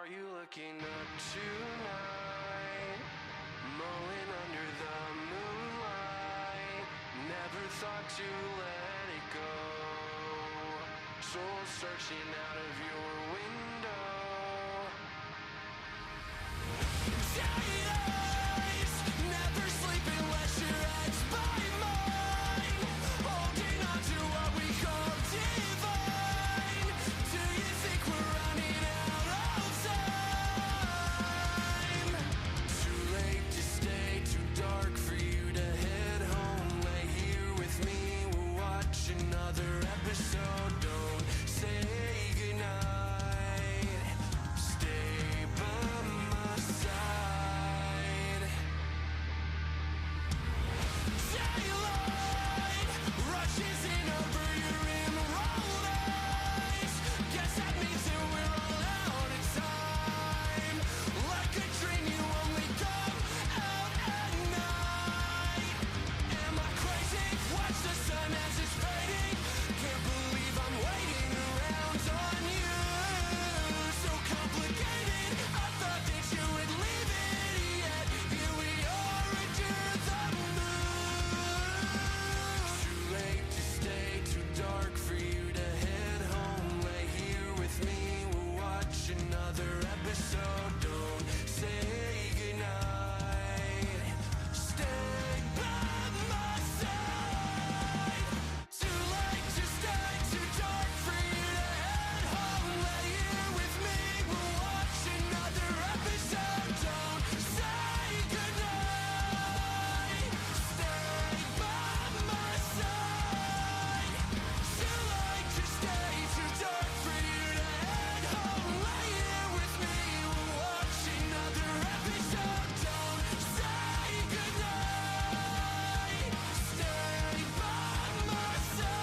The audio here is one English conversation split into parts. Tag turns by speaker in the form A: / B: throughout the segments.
A: are you looking up tonight? Mulling under the moonlight. Never thought to let it go. Soul searching out of your window. Giant eyes, never sleep unless your head's by mine. Holding on to what we call divine. Do you think we're running out of time? Too late to stay, too dark for you to head home. Lay here with me, we'll watch another episode. Don't say goodnight. Stay by my side. Daylight rushes in over your emerald eyes. Guess that means that we're all out of time. Like a dream, you only come out at night. Am I crazy? Watch the sun as it's fading. Can't believe I'm waiting around on you. So complicated. I thought that you would leave it, yet here we are under the moon. Too late to stay, too dark for you to head home. Lay here with me, we'll watch another episode. Don't say goodnight. Stay by my side. Too late to stay, too dark for you to head home. Lay here with me, we'll watch another episode. Don't say goodnight. Stay by my side. Too late to stay, too dark for you to head home. Lay here with me, we'll watch another episode. Don't say goodnight. Stay by my side.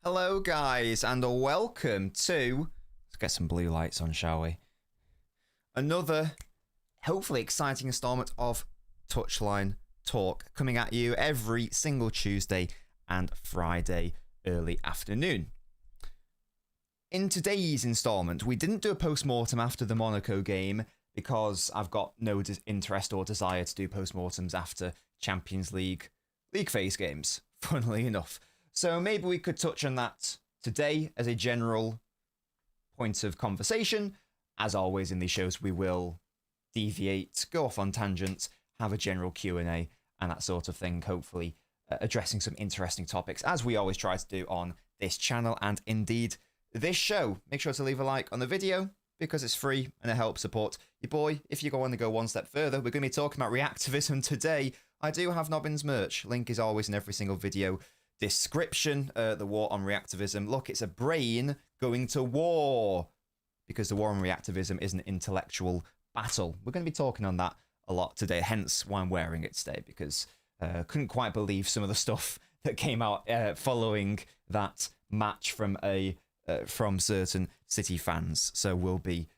B: Hello, guys, and welcome to. Let's get some blue lights on, shall we? Another, hopefully, exciting installment of Touchline Talk coming at you every single Tuesday and Friday early afternoon. In today's installment, we didn't do a post-mortem after the Monaco game because I've got no interest or desire to do post-mortems after Champions League phase games, funnily enough. So maybe we could touch on that today as a general point of conversation. As always in these shows, we will deviate, go off on tangents, have a general Q&A and that sort of thing, hopefully addressing some interesting topics, as we always try to do on this channel and indeed this show. Make sure to leave a like on the video because it's free and it helps support your boy. If you want to go one step further, we're going to be talking about reactivism today. I do have Nobbins merch. Link is always in every single video description. The war on reactivism. Look, it's a brain going to war because the war on reactivism is an intellectual battle. We're going to be talking on that a lot today, hence why I'm wearing it today, because couldn't quite believe some of the stuff that came out following that match from certain City fans. So we'll be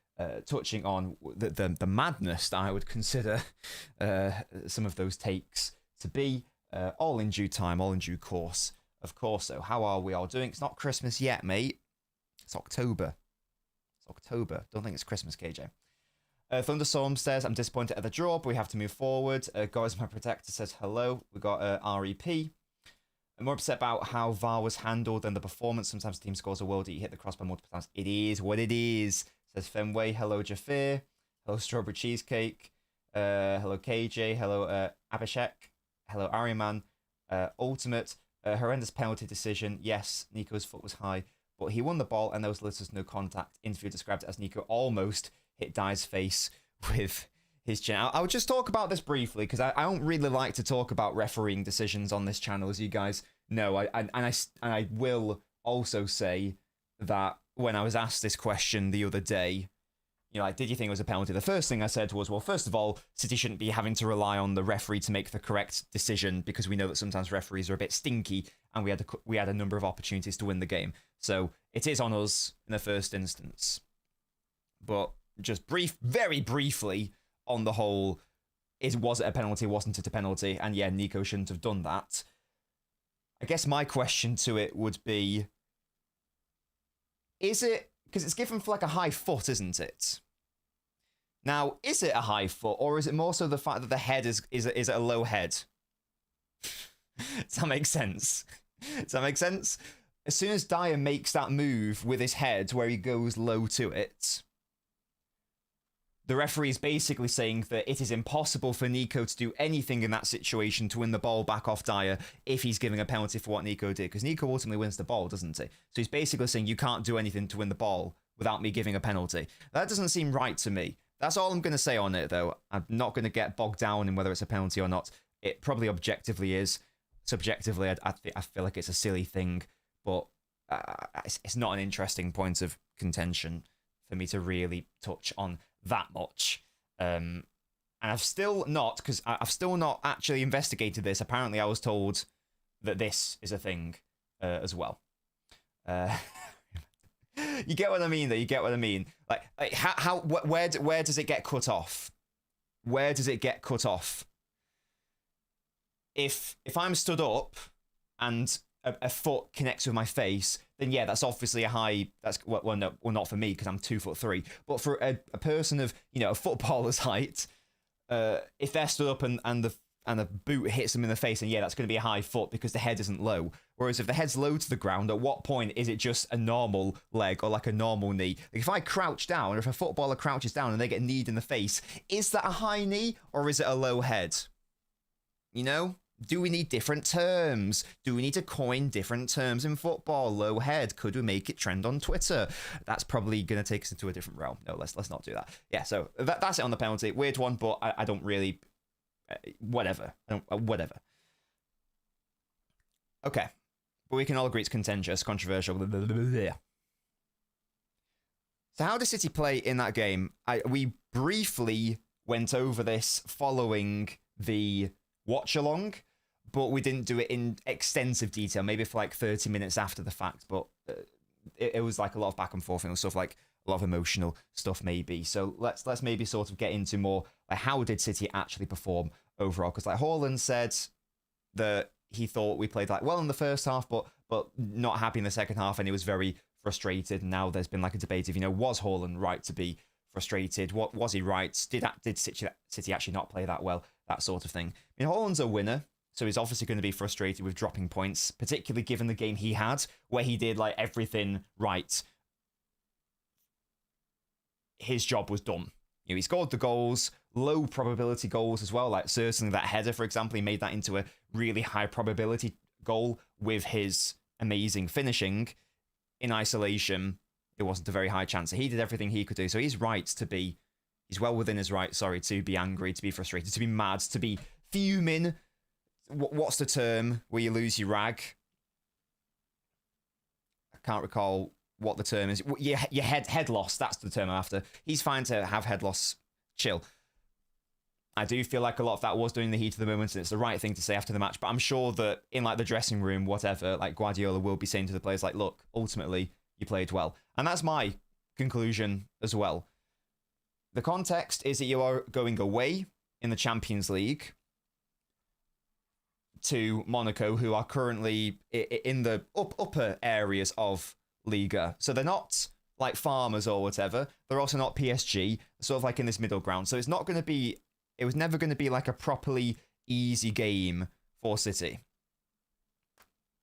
B: touching on the madness that I would consider some of those takes to be. All in due time, all in due course, of course. So how are we all doing? It's not Christmas yet, mate. It's October. Don't think it's Christmas, KJ. Thunderstorm says, I'm disappointed at the draw, but we have to move forward. God is my protector says hello. We got REP. I'm more upset about how VAR was handled than the performance. Sometimes the team scores a worldie, you hit the crossbar multiple times. It is what it is, says Fenway. Hello, Jafir. Hello, Strawberry Cheesecake. Hello, KJ. Hello, Abhishek. Hello, Ariman. Ultimate. Horrendous penalty decision. Yes, Nico's foot was high, but he won the ball and there was little to no contact. Interview described it as Nico almost hit Dye's face with his chin. I'll just talk about this briefly because I don't really like to talk about refereeing decisions on this channel, as you guys know. I will also say that when I was asked this question the other day, you know, like, did you think it was a penalty? The first thing I said was, well, first of all, City shouldn't be having to rely on the referee to make the correct decision because we know that sometimes referees are a bit stinky and we had a number of opportunities to win the game. So it is on us in the first instance. but just very briefly on the whole, was it a penalty, wasn't it a penalty? And yeah, Nico shouldn't have done that. I guess my question to it would be, is it, because it's given for like a high foot, isn't it? Now, is it a high foot, or is it more so the fact that the head is a low head? Does that make sense? Does that make sense? As soon as Dyer makes that move with his head where he goes low to it, the referee is basically saying that it is impossible for Nico to do anything in that situation to win the ball back off Dyer if he's giving a penalty for what Nico did, because Nico ultimately wins the ball, doesn't he? So he's basically saying you can't do anything to win the ball without me giving a penalty. That doesn't seem right to me. That's all I'm going to say on it, though. I'm not going to get bogged down in whether it's a penalty or not. It probably objectively is. Subjectively, I feel like it's a silly thing, but it's not an interesting point of contention for me to really touch on that much. And I've still not, because I've still not actually investigated this. Apparently, I was told that this is a thing as well. You get what I mean, though. You get what I mean. Like where does it get cut off? Where does it get cut off? If I'm stood up and a foot connects with my face, then yeah, that's obviously a high. That's not for me because I'm 2'3". But for a person of a footballer's height, if they're stood up and the boot hits them in the face, and yeah, that's going to be a high foot because the head isn't low. Whereas if the head's low to the ground, at what point is it just a normal leg or like a normal knee? Like if I crouch down, or if a footballer crouches down and they get kneed in the face, is that a high knee or is it a low head? Do we need different terms? Do we need to coin different terms in football? Low head. Could we make it trend on Twitter? That's probably going to take us into a different realm. No, let's not do that. Yeah, so that's it on the penalty. Weird one, but I don't really... whatever. Whatever. Okay. But we can all agree it's contentious, controversial. Blah, blah, blah, blah. So how did City play in that game? We briefly went over this following the Watchalong, but we didn't do it in extensive detail, maybe for like 30 minutes after the fact, but it was like a lot of back and forth and stuff, like a lot of emotional stuff maybe. So let's maybe sort of get into more like how did City actually perform overall, because like Haaland said that he thought we played like well in the first half, but not happy in the second half, and he was very frustrated. And now there's been like a debate of, was Haaland right to be frustrated? What was he right? Did City actually not play that well? That sort of thing. I mean, Haaland's a winner, so he's obviously going to be frustrated with dropping points, particularly given the game he had, where he did like everything right. His job was done. He scored the goals, low probability goals as well, like certainly that header, for example, he made that into a really high probability goal with his amazing finishing. In isolation, it wasn't a very high chance. So he did everything he could do. So he's well within his right, to be angry, to be frustrated, to be mad, to be fuming. What's the term where you lose your rag? I can't recall what the term is. Your head loss, that's the term I'm after. He's fine to have head loss. Chill. I do feel like a lot of that was during the heat of the moment, and it's the right thing to say after the match, but I'm sure that in like the dressing room, whatever, like Guardiola will be saying to the players like, look, ultimately, you played well. And that's my conclusion as well. The context is that you are going away in the Champions League to Monaco, who are currently in the upper areas of Liga. So they're not like farmers or whatever. They're also not PSG, sort of like in this middle ground. So it's not going to be, it was never going to be like a properly easy game for City.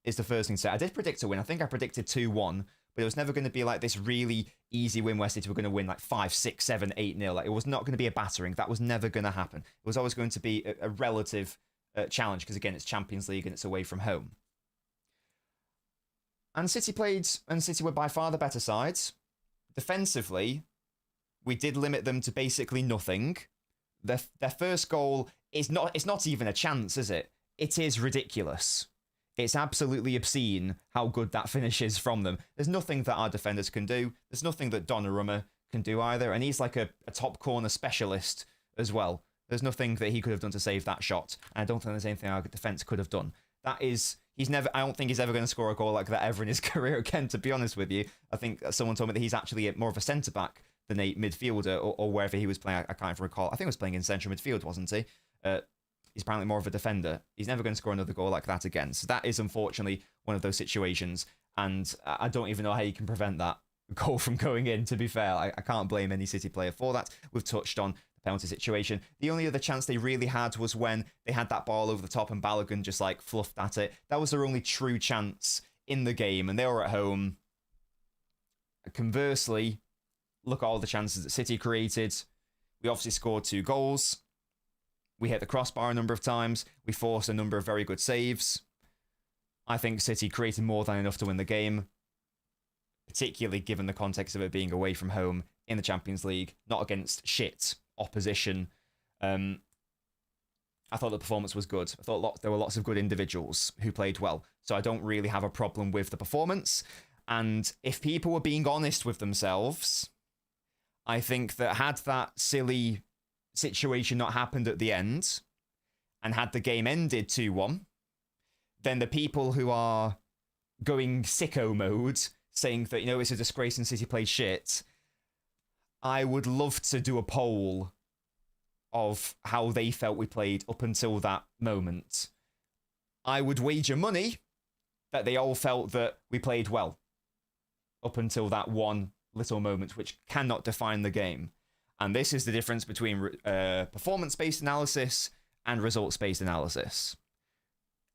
B: Is the first thing to say. I did predict a win. I think I predicted 2-1, but it was never going to be like this really easy win where City were going to win like 5, 6, 7, 8-0. Like it was not going to be a battering. That was never going to happen. It was always going to be a relative challenge because, again, it's Champions League and it's away from home. And City were by far the better sides. Defensively, we did limit them to basically nothing. Their first goal is not even a chance, is it? It is ridiculous. It's absolutely obscene how good that finish is from them. There's nothing that our defenders can do. There's nothing that Donnarumma can do either. And he's like a top corner specialist as well. There's nothing that he could have done to save that shot. And I don't think there's anything our defence could have done. I don't think he's ever going to score a goal like that ever in his career again, to be honest with you. I think someone told me that he's actually more of a centre-back the midfielder or wherever he was playing. I can't even recall. I think he was playing in central midfield, wasn't he? He's apparently more of a defender. He's never going to score another goal like that again. So that is unfortunately one of those situations. And I don't even know how you can prevent that goal from going in, to be fair. I can't blame any City player for that. We've touched on the penalty situation. The only other chance they really had was when they had that ball over the top and Balogun just like fluffed at it. That was their only true chance in the game, and they were at home. Conversely, look at all the chances that City created. We obviously scored 2 goals. We hit the crossbar a number of times. We forced a number of very good saves. I think City created more than enough to win the game, particularly given the context of it being away from home in the Champions League, not against shit opposition. I thought the performance was good. I thought there were lots of good individuals who played well. So I don't really have a problem with the performance. And if people were being honest with themselves, I think that had that silly situation not happened at the end and had the game ended 2-1, then the people who are going sicko mode saying that, it's a disgrace and City played shit, I would love to do a poll of how they felt we played up until that moment. I would wager money that they all felt that we played well up until that one little moment, which cannot define the game. And this is the difference between performance-based analysis and results-based analysis.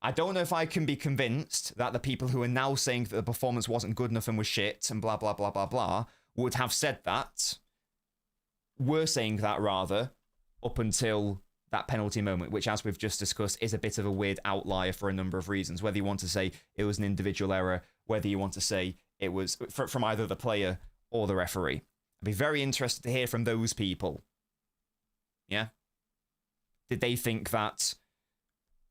B: I don't know if I can be convinced that the people who are now saying that the performance wasn't good enough and was shit and blah, blah, blah, blah, blah, would have said that, were saying that rather, up until that penalty moment, which, as we've just discussed, is a bit of a weird outlier for a number of reasons. Whether you want to say it was an individual error, whether you want to say it was from either the player or the referee. I'd be very interested to hear from those people. Yeah? Did they think that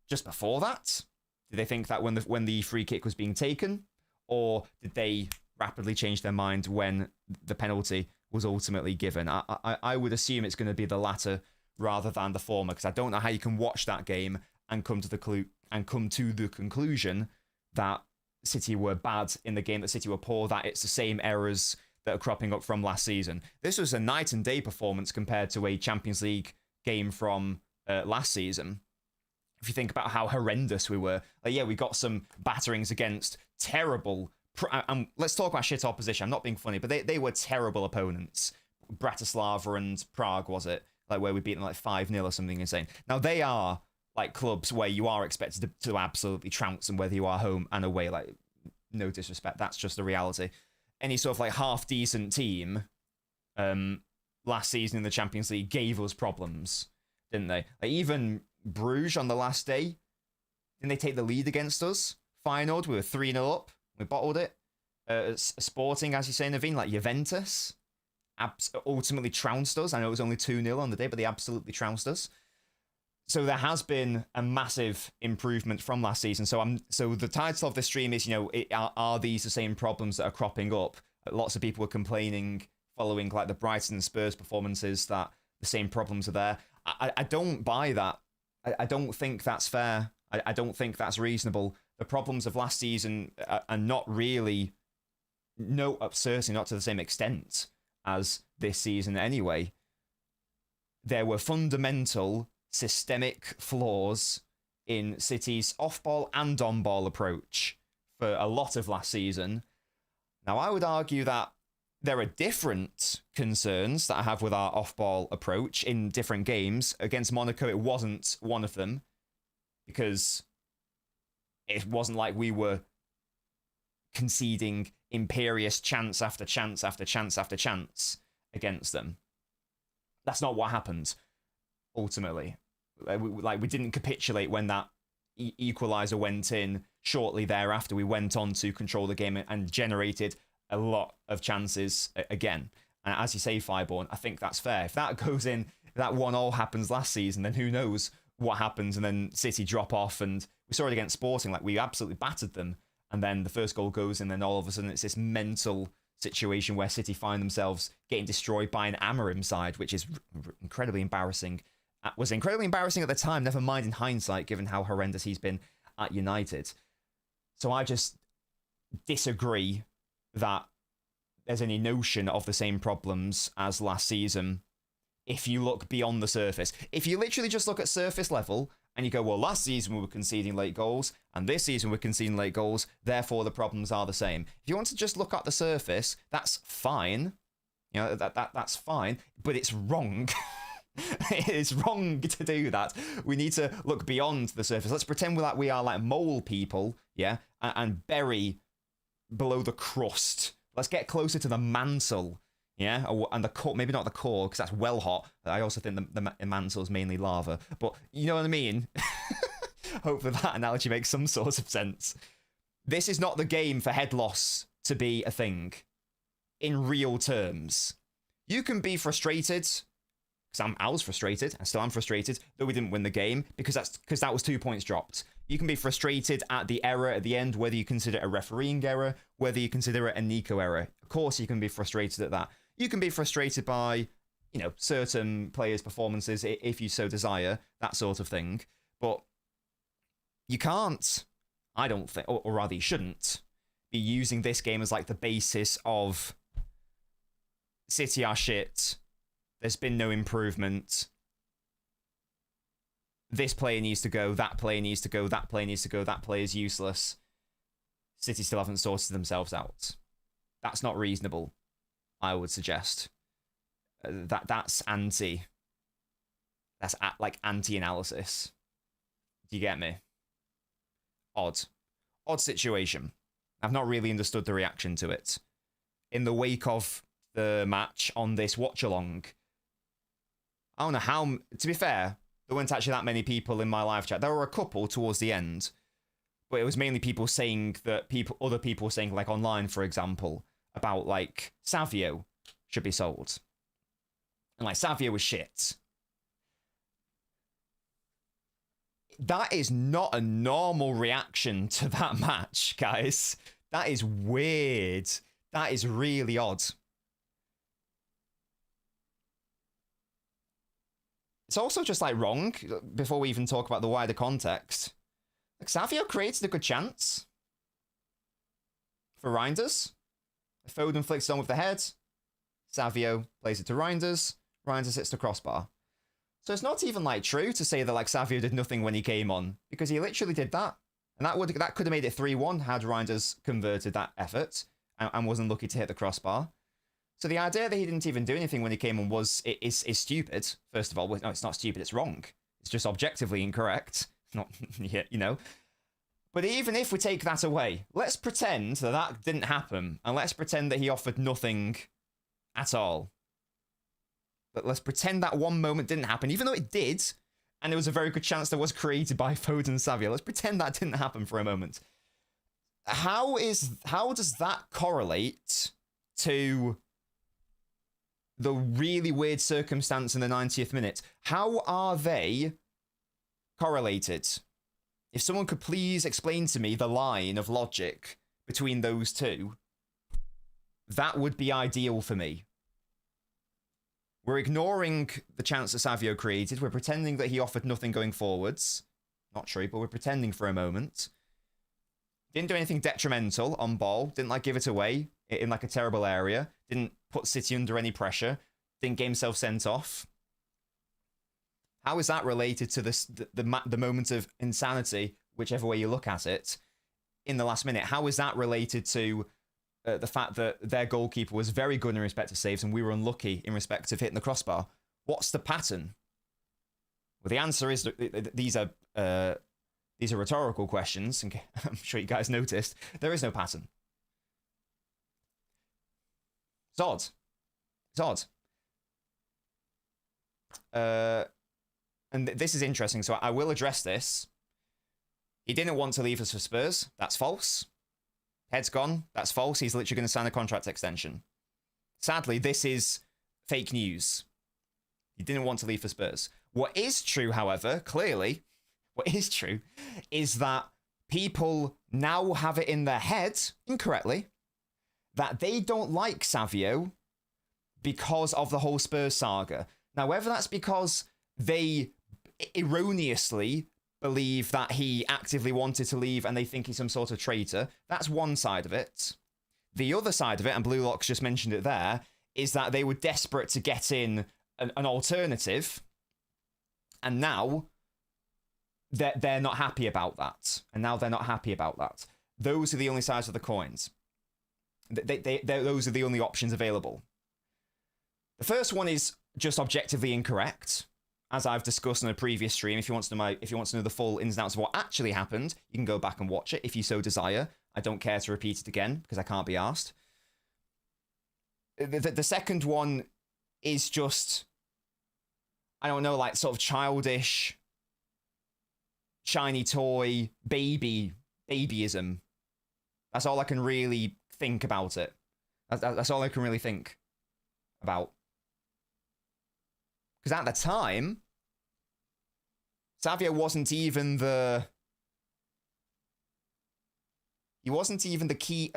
B: just before that? Did they think that when the free kick was being taken? Or did they rapidly change their mind when the penalty was ultimately given? I would assume it's going to be the latter rather than the former, because I don't know how you can watch that game and come to the conclusion that City were bad in the game, that City were poor, that it's the same errors that are cropping up from last season. This was a night and day performance compared to a Champions League game from last season. If you think about how horrendous we were, we got some batterings against terrible. Let's talk about shit opposition. I'm not being funny, but they were terrible opponents. Bratislava and Prague, was it? Where we beat them 5-0 or something insane. Now they are clubs where you are expected to absolutely trounce them, whether you are home and away. No disrespect, that's just the reality. Any sort of half decent team last season in the Champions League gave us problems, didn't they? Even Bruges on the last day, didn't they take the lead against us? Feyenoord, we were 3-0 up, we bottled it. Sporting, as you say, Naveen, Juventus, ultimately trounced us. I know it was only 2-0 on the day, but they absolutely trounced us. So there has been a massive improvement from last season. So the title of the stream is, are these the same problems that are cropping up? Lots of people were complaining following the Brighton and Spurs performances that the same problems are there. I don't buy that. I don't think that's fair. I don't think that's reasonable. The problems of last season are not really, certainly not to the same extent as this season anyway. There were fundamental systemic flaws in City's off-ball and on-ball approach for a lot of last season. Now, I would argue that there are different concerns that I have with our off-ball approach in different games. Against Monaco, it wasn't one of them, because it wasn't like we were conceding imperious chance after chance after chance after chance against them. That's not what happened, ultimately. We didn't capitulate when that equaliser went in. Shortly thereafter, we went on to control the game and generated a lot of chances again. And as you say, Fireborn, I think that's fair. If that goes in, if that 1-1 happens last season, then who knows what happens, and then City drop off. And we saw it against Sporting, we absolutely battered them, and then the first goal goes, and then all of a sudden it's this mental situation where City find themselves getting destroyed by an Amorim side, which is incredibly embarrassing. Was incredibly embarrassing at the time, never mind in hindsight, given how horrendous he's been at United. So I just disagree that there's any notion of the same problems as last season if you look beyond the surface. If you literally just look at surface level and you go, well, last season we were conceding late goals and this season we're conceding late goals, therefore the problems are the same. If you want to just look at the surface, that's fine. You know, that's fine, but it's wrong. It is wrong to do that. We need to look beyond the surface. Let's pretend we are like mole people, yeah, and bury below the crust. Let's get closer to the mantle, yeah, and the core. Maybe not the core, because that's well hot. I also think the mantle is mainly lava. But you know what I mean? Hopefully that analogy makes some sort of sense. This is not the game for head loss to be a thing. In real terms, you can be frustrated. Because I was frustrated, I still am frustrated, that we didn't win the game, because that was 2 points dropped. You can be frustrated at the error at the end, whether you consider it a refereeing error, whether you consider it a Nico error. Of course you can be frustrated at that. You can be frustrated by, you know, certain players' performances, if you so desire, that sort of thing. But you can't, I don't think, or rather you shouldn't, be using this game as like the basis of City are shit, there's been no improvement, this player needs to go, that player needs to go, that player needs to go, that player is useless, City still haven't sorted themselves out. That's not reasonable, I would suggest. That's anti. That's like anti-analysis. Do you get me? Odd situation. I've not really understood the reaction to it. In the wake of the match on this watch-along, I don't know how, to be fair, there weren't actually that many people in my live chat. There were a couple towards the end, but it was mainly people saying that other people saying, like online, for example, about like Savio should be sold. And like Savio was shit. That is not a normal reaction to that match, guys. That is weird. That is really odd. It's also just like wrong, before we even talk about the wider context. Like Savio created a good chance for Reinders. Foden flicks it on with the head. Savio plays it to Reinders. Reinders hits the crossbar. So it's not even like true to say that like Savio did nothing when he came on, because he literally did that. And that could have made it 3-1 had Reinders converted that effort and wasn't lucky to hit the crossbar. So the idea that he didn't even do anything when he came on is stupid. First of all, no, it's not stupid. It's wrong. It's just objectively incorrect. It's not, you know. But even if we take that away, let's pretend that didn't happen, and let's pretend that he offered nothing at all. But let's pretend that one moment didn't happen, even though it did, and there was a very good chance that was created by Foden Savio. Let's pretend that didn't happen for a moment. How does that correlate to the really weird circumstance in the 90th minute? How are they correlated? If someone could please explain to me the line of logic between those two, that would be ideal for me. We're ignoring the chance that Savio created. We're pretending that he offered nothing going forwards. Not true, but we're pretending for a moment. Didn't do anything detrimental on ball. Didn't like give it away in like a terrible area. Didn't put City under any pressure. Didn't get himself sent off. How is that related to this the moment of insanity, whichever way you look at it, in the last minute? How is that related to the fact that their goalkeeper was very good in respect of saves and we were unlucky in respect of hitting the crossbar? What's the pattern? Well, the answer is these are rhetorical questions. And I'm sure you guys noticed there is no pattern. It's odd. It's odd. And this is interesting, so I will address this. He didn't want to leave us for Spurs. That's false. Head's gone. That's false. He's literally going to sign a contract extension. Sadly, this is fake news. He didn't want to leave for Spurs. What is true, however, clearly, what is true is that people now have it in their head, incorrectly, that they don't like Savio because of the whole Spurs saga. Now, whether that's because they erroneously believe that he actively wanted to leave and they think he's some sort of traitor, that's one side of it. The other side of it, and Blue Locks just mentioned it there, is that they were desperate to get in an alternative, and now they're not happy about that. Those are the only sides of the coins. Those are the only options available. The first one is just objectively incorrect, as I've discussed in a previous stream. If you want to know the full ins and outs of what actually happened, you can go back and watch it if you so desire. I don't care to repeat it again because I can't be asked. The second one is just, I don't know, like sort of childish, shiny toy, babyism. That's all I can really think about it. That's all I can really think about. Because at the time, Savio wasn't even the key.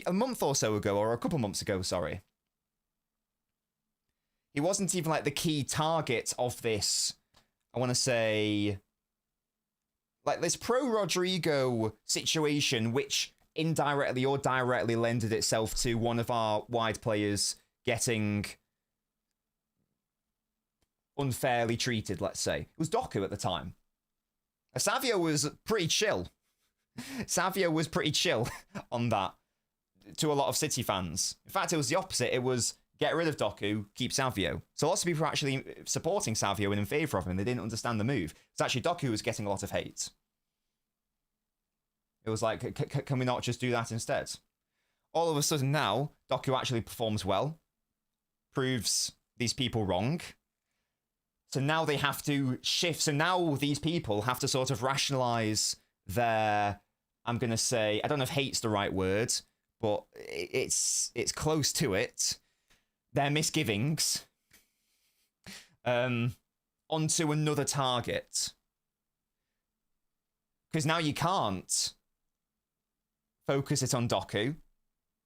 B: A month or so ago, or a couple months ago, sorry. He wasn't even like the key target of this, I want to say, like this pro Rodrigo situation, which indirectly or directly lended itself to one of our wide players getting unfairly treated, let's say. It was Doku at the time. Savio was pretty chill. Savio was pretty chill on that to a lot of City fans. In fact, it was the opposite. It was get rid of Doku, keep Savio. So lots of people were actually supporting Savio and in favour of him. They didn't understand the move. It's actually Doku who was getting a lot of hate. It was like, can we not just do that instead? All of a sudden now, Doku actually performs well, proves these people wrong. So now they have to shift. So now these people have to sort of rationalise their, I'm going to say, I don't know if hate's the right word, but it's close to it. Their misgivings onto another target. Because now you can't focus it on Doku.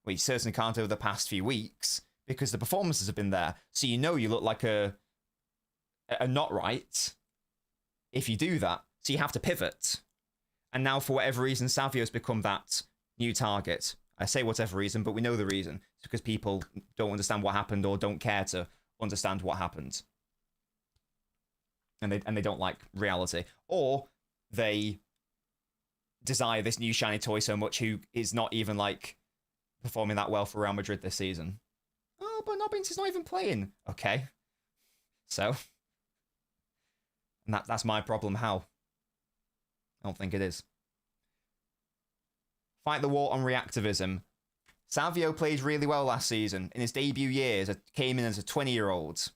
B: Well, you certainly can't over the past few weeks because the performances have been there. So you know you look like a not right if you do that. So you have to pivot. And now for whatever reason, Savio's become that new target. I say whatever reason, but we know the reason. It's because people don't understand what happened or don't care to understand what happened. And they don't like reality. Or they desire this new shiny toy so much who is not even like performing that well for Real Madrid this season. Oh, but Nobbins is not even playing. Okay. So. And that's my problem. How? I don't think it is. Fight the war on reactivism. Savio played really well last season. In his debut year, came in as a 20-year-old.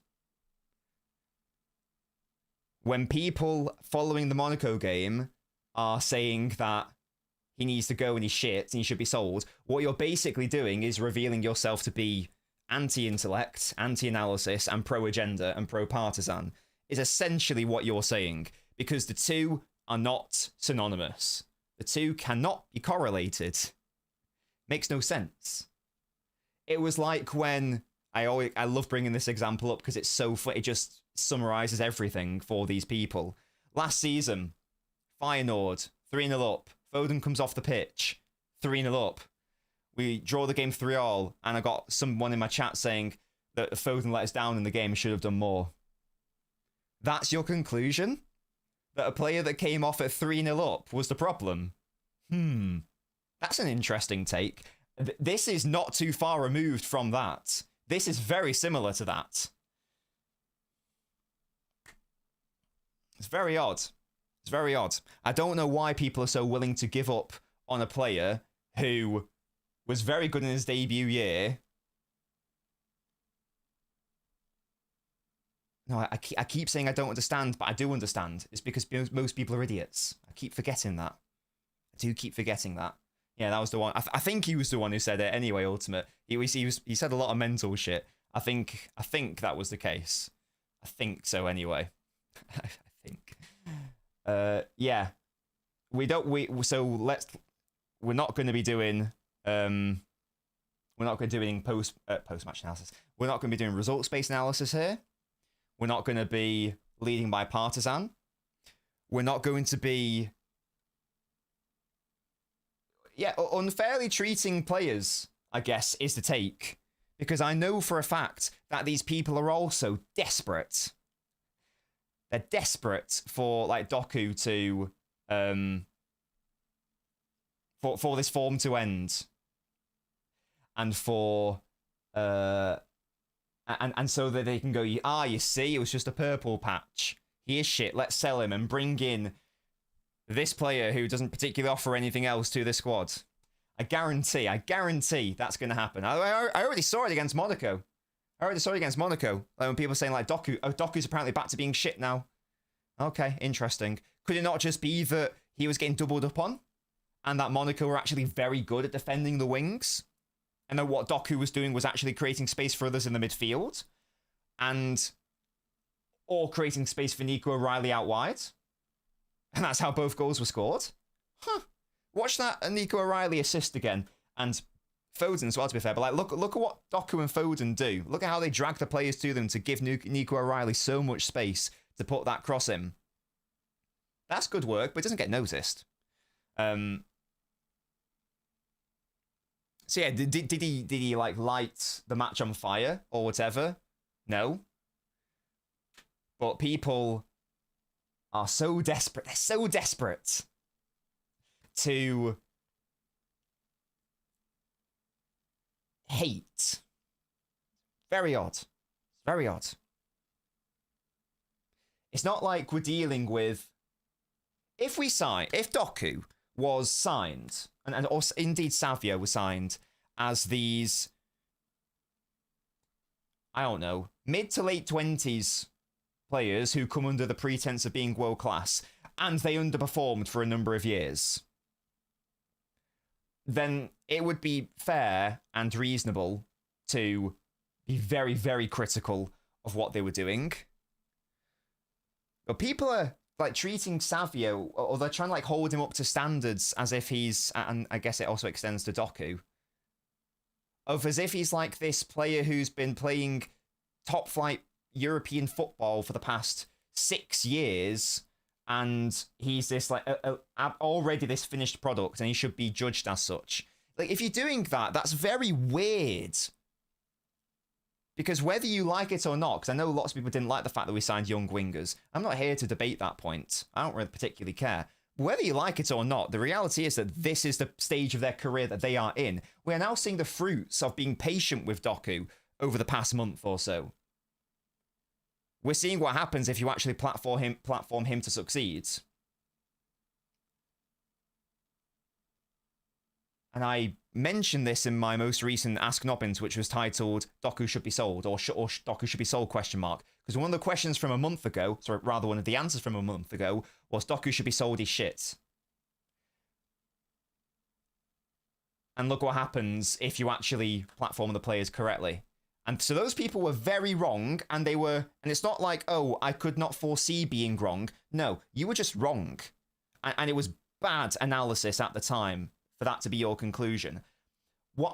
B: When people following the Monaco game are saying that he needs to go and he's shit and he should be sold, what you're basically doing is revealing yourself to be anti-intellect, anti-analysis, and pro-agenda and pro-partisan, is essentially what you're saying, because the two are not synonymous. The two cannot be correlated. Makes no sense. It was like when I love bringing this example up because it's so it just summarizes everything for these people. Last season, Feyenoord 3-0 up. Foden comes off the pitch, 3-0 up. We draw the game 3-3, and I got someone in my chat saying that Foden let us down in the game and should have done more. That's your conclusion? That a player that came off at 3-0 up was the problem? That's an interesting take. This is not too far removed from that. This is very similar to that. It's very odd. It's very odd. I don't know why people are so willing to give up on a player who was very good in his debut year. No, I keep saying I don't understand, but I do understand. It's because most people are idiots. I keep forgetting that. I do keep forgetting that. Yeah, that was the one. I think he was the one who said it anyway, Ultimate. He said a lot of mental shit. I think that was the case. I think so anyway. I think. Yeah. We're not going to be doing post match analysis. We're not going to be doing results based analysis here. We're not going to be leading by partisan. We're not going to be unfairly treating players I guess, is the take. Because I know for a fact that these people are also desperate. They're desperate for, like, Doku to, for this form to end. And for, and so that they can go, you see, it was just a purple patch. He is shit, let's sell him and bring in this player who doesn't particularly offer anything else to the squad. I guarantee that's going to happen. I already saw it against Monaco. Like when people are saying, like, Doku's apparently back to being shit now. Okay, interesting. Could it not just be that he was getting doubled up on? And that Monaco were actually very good at defending the wings? And then what Doku was doing was actually creating space for others in the midfield? Or creating space for Nico O'Reilly out wide? And that's how both goals were scored? Huh. Watch that Nico O'Reilly assist again. And Foden as well, to be fair. But like, look at what Doku and Foden do. Look at how they drag the players to them to give Nico O'Reilly so much space to put that cross in. That's good work, but it doesn't get noticed. So yeah, did he like light the match on fire or whatever? No. But people are so desperate. They're so desperate to hate. Very odd. Very odd. It's not like we're dealing with... If Doku was signed, and also indeed Savio was signed as these, I don't know, mid to late 20s players who come under the pretense of being world class, and they underperformed for a number of years, then it would be fair and reasonable to be very, very critical of what they were doing. But people are like treating Savio, or they're trying to like hold him up to standards as if he's, and I guess it also extends to Doku, as if he's like this player who's been playing top flight European football for the past 6 years, and he's this like already this finished product, and he should be judged as such. Like, if you're doing that, that's very weird. Because whether you like it or not, because I know lots of people didn't like the fact that we signed young wingers, I'm not here to debate that point. I don't really particularly care. But whether you like it or not, the reality is that this is the stage of their career that they are in. We are now seeing the fruits of being patient with Doku over the past month or so. We're seeing what happens if you actually platform him to succeed. And I mentioned this in my most recent Ask Nobbins, which was titled "Doku should be sold" or "Doku should be sold?" ? Because one of the questions from a month ago, sorry, rather one of the answers from a month ago, was Doku should be sold. He's shit. And look what happens if you actually platform the players correctly. And so those people were very wrong, and it's not like, oh, I could not foresee being wrong. No, you were just wrong. And it was bad analysis at the time for that to be your conclusion. What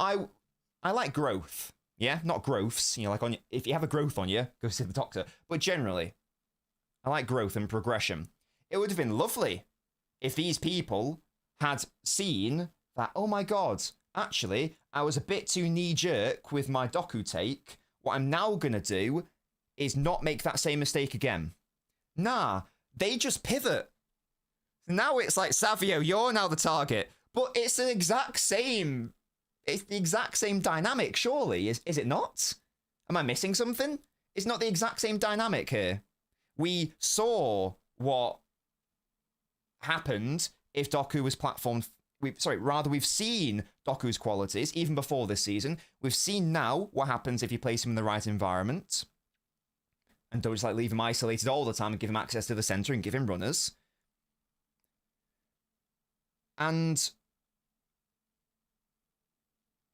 B: I like growth, yeah? Not growths, like if you have a growth on you, go see the doctor. But generally, I like growth and progression. It would have been lovely if these people had seen that, oh my god, actually, I was a bit too knee-jerk with my Doku take. What I'm now going to do is not make that same mistake again. Nah, they just pivot. Now it's like, Savio, you're now the target. But it's the exact same dynamic, surely. Is it not? Am I missing something? It's not the exact same dynamic here. We saw what happened if Doku was platformed. We've seen Doku's qualities even before this season. We've seen now what happens if you place him in the right environment. And don't just like leave him isolated all the time and give him access to the centre and give him runners. And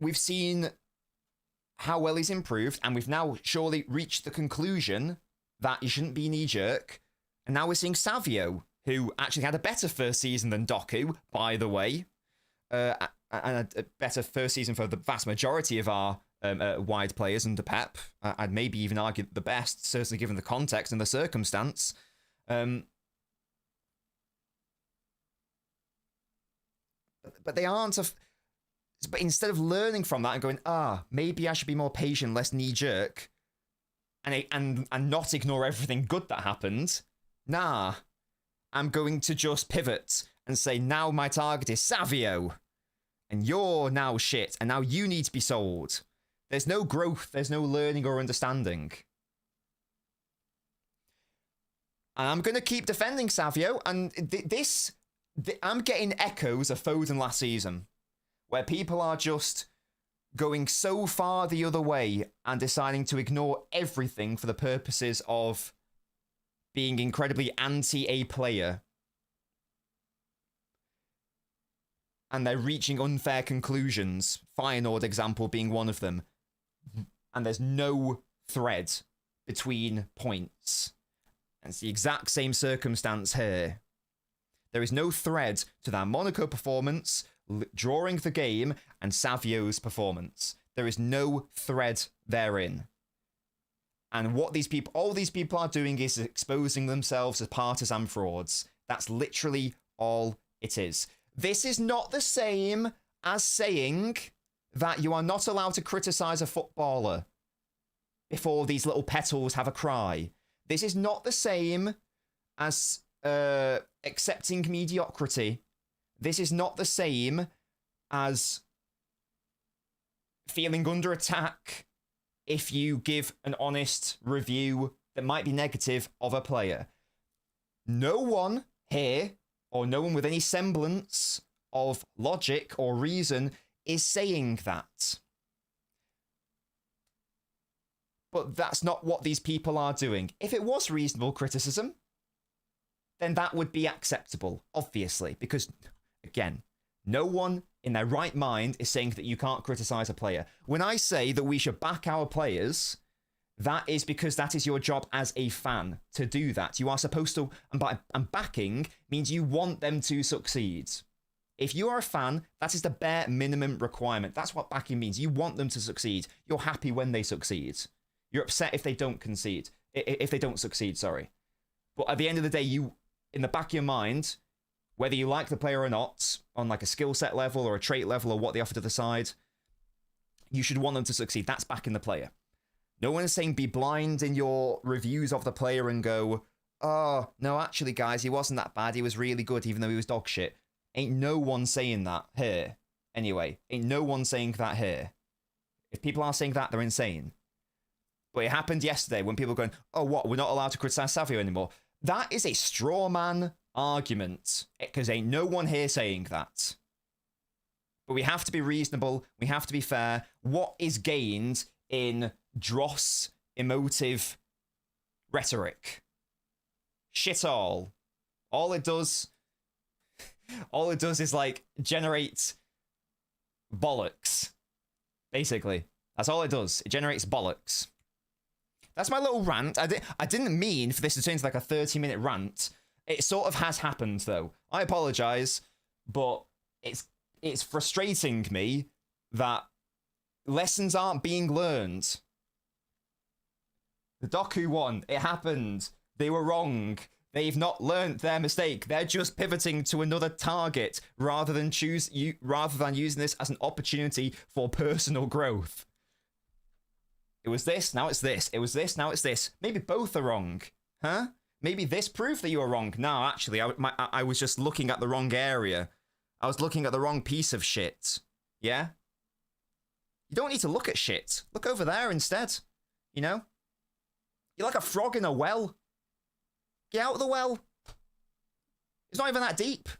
B: we've seen how well he's improved, and we've now surely reached the conclusion that he shouldn't be knee-jerk. And now we're seeing Savio, who actually had a better first season than Doku, by the way. And a better first season for the vast majority of our wide players under Pep. I'd maybe even argue the best, certainly given the context and the circumstance. But they aren't... But instead of learning from that and going, maybe I should be more patient, less knee-jerk, and not ignore everything good that happened, nah, I'm going to just pivot and say, now my target is Savio, and you're now shit, and now you need to be sold. There's no growth, there's no learning or understanding. And I'm going to keep defending Savio, and I'm getting echoes of Foden last season, where people are just going so far the other way and deciding to ignore everything for the purposes of being incredibly anti-A player. And they're reaching unfair conclusions, Feyenoord example being one of them. And there's no thread between points. And it's the exact same circumstance here. There is no thread to that Monaco performance, drawing the game, and Savio's performance. There is no thread therein. And what all these people are doing is exposing themselves as partisan frauds. That's literally all it is. This is not the same as saying that you are not allowed to criticize a footballer before these little petals have a cry. This is not the same as accepting mediocrity. This is not the same as feeling under attack if you give an honest review that might be negative of a player. No one here, or no one with any semblance of logic or reason, is saying that. But that's not what these people are doing. If it was reasonable criticism, then that would be acceptable, obviously, because, again, no one in their right mind is saying that you can't criticize a player. When I say that we should back our players, that is because that is your job as a fan to do that. You are supposed to, and backing means you want them to succeed. If you are a fan, that is the bare minimum requirement. That's what backing means. You want them to succeed. You're happy when they succeed. You're upset if they don't concede. If they don't succeed, sorry. But at the end of the day, you, in the back of your mind, whether you like the player or not, on like a skill set level or a trait level or what they offer to the side, you should want them to succeed. That's backing the player. No one is saying be blind in your reviews of the player and go, oh, no, actually, guys, he wasn't that bad. He was really good, even though he was dog shit. Ain't no one saying that here. Anyway, ain't no one saying that here. If people are saying that, they're insane. But it happened yesterday when people were going, oh, what, we're not allowed to criticize Savio anymore. That is a straw man argument, because ain't no one here saying that. But we have to be reasonable. We have to be fair. What is gained in dross, emotive rhetoric? Shit all. All it does is, like, generate bollocks. Basically. That's all it does. It generates bollocks. That's my little rant. I didn't mean for this to turn into like a 30-minute rant. It sort of has happened, though. I apologize, but it's frustrating me that lessons aren't being learned. The Doku won. It happened. They were wrong. They've not learned their mistake. They're just pivoting to another target rather than using this as an opportunity for personal growth. It was this, now it's this. It was this, now it's this. Maybe both are wrong. Huh? Maybe this proved that you were wrong. No, actually, I was just looking at the wrong area. I was looking at the wrong piece of shit. Yeah? You don't need to look at shit. Look over there instead. You know? You're like a frog in a well. Get out of the well. It's not even that deep.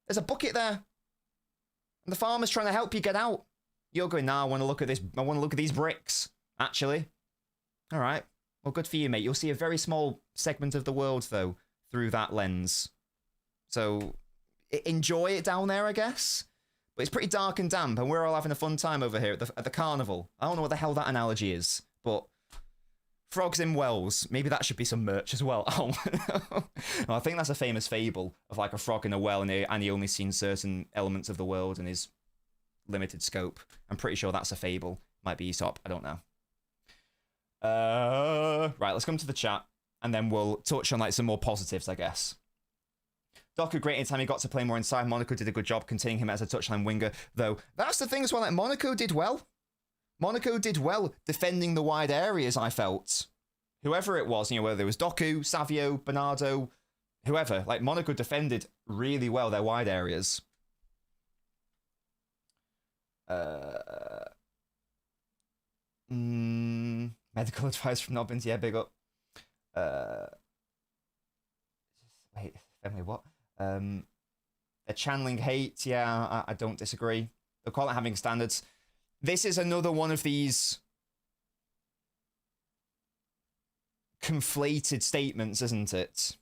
B: There's a bucket there. And the farmer's trying to help you get out. You're going, nah, I want to look at this. I want to look at these bricks. Actually. All right. Well, good for you, mate. You'll see a very small segment of the world, though, through that lens. So, enjoy it down there, I guess. But it's pretty dark and damp, and we're all having a fun time over here at the carnival. I don't know what the hell that analogy is, but frogs in wells. Maybe that should be some merch as well. Oh, no, I think that's a famous fable of like a frog in a well, and he only seen certain elements of the world in his limited scope. I'm pretty sure that's a fable. Might be Aesop. I don't know. Right, let's come to the chat, and then we'll touch on like some more positives, I guess. Doku great anytime he got to play more inside. Monaco did a good job containing him as a touchline winger, though. That's the thing as well, like Monaco did well. Monaco did well defending the wide areas, I felt. Whoever it was, whether it was Doku, Savio, Bernardo, whoever, like Monaco defended really well their wide areas. Medical advice from Nobbins, yeah, big up. Wait, family, what? They're channeling hate, yeah, I don't disagree. They'll call it having standards. This is another one of these conflated statements, isn't it?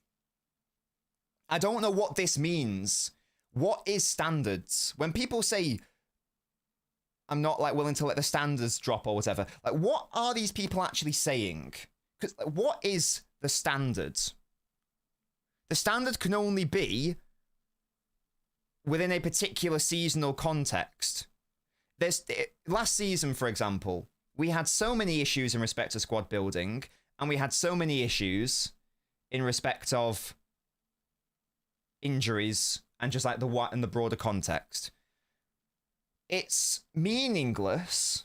B: I don't know what this means. What is standards? When people say, I'm not like willing to let the standards drop or whatever, like what are these people actually saying? Because like, what is the standard? The standard can only be within a particular seasonal context. Last season, for example, we had so many issues in respect to squad building, and we had so many issues in respect of injuries and just like the broader context. It's meaningless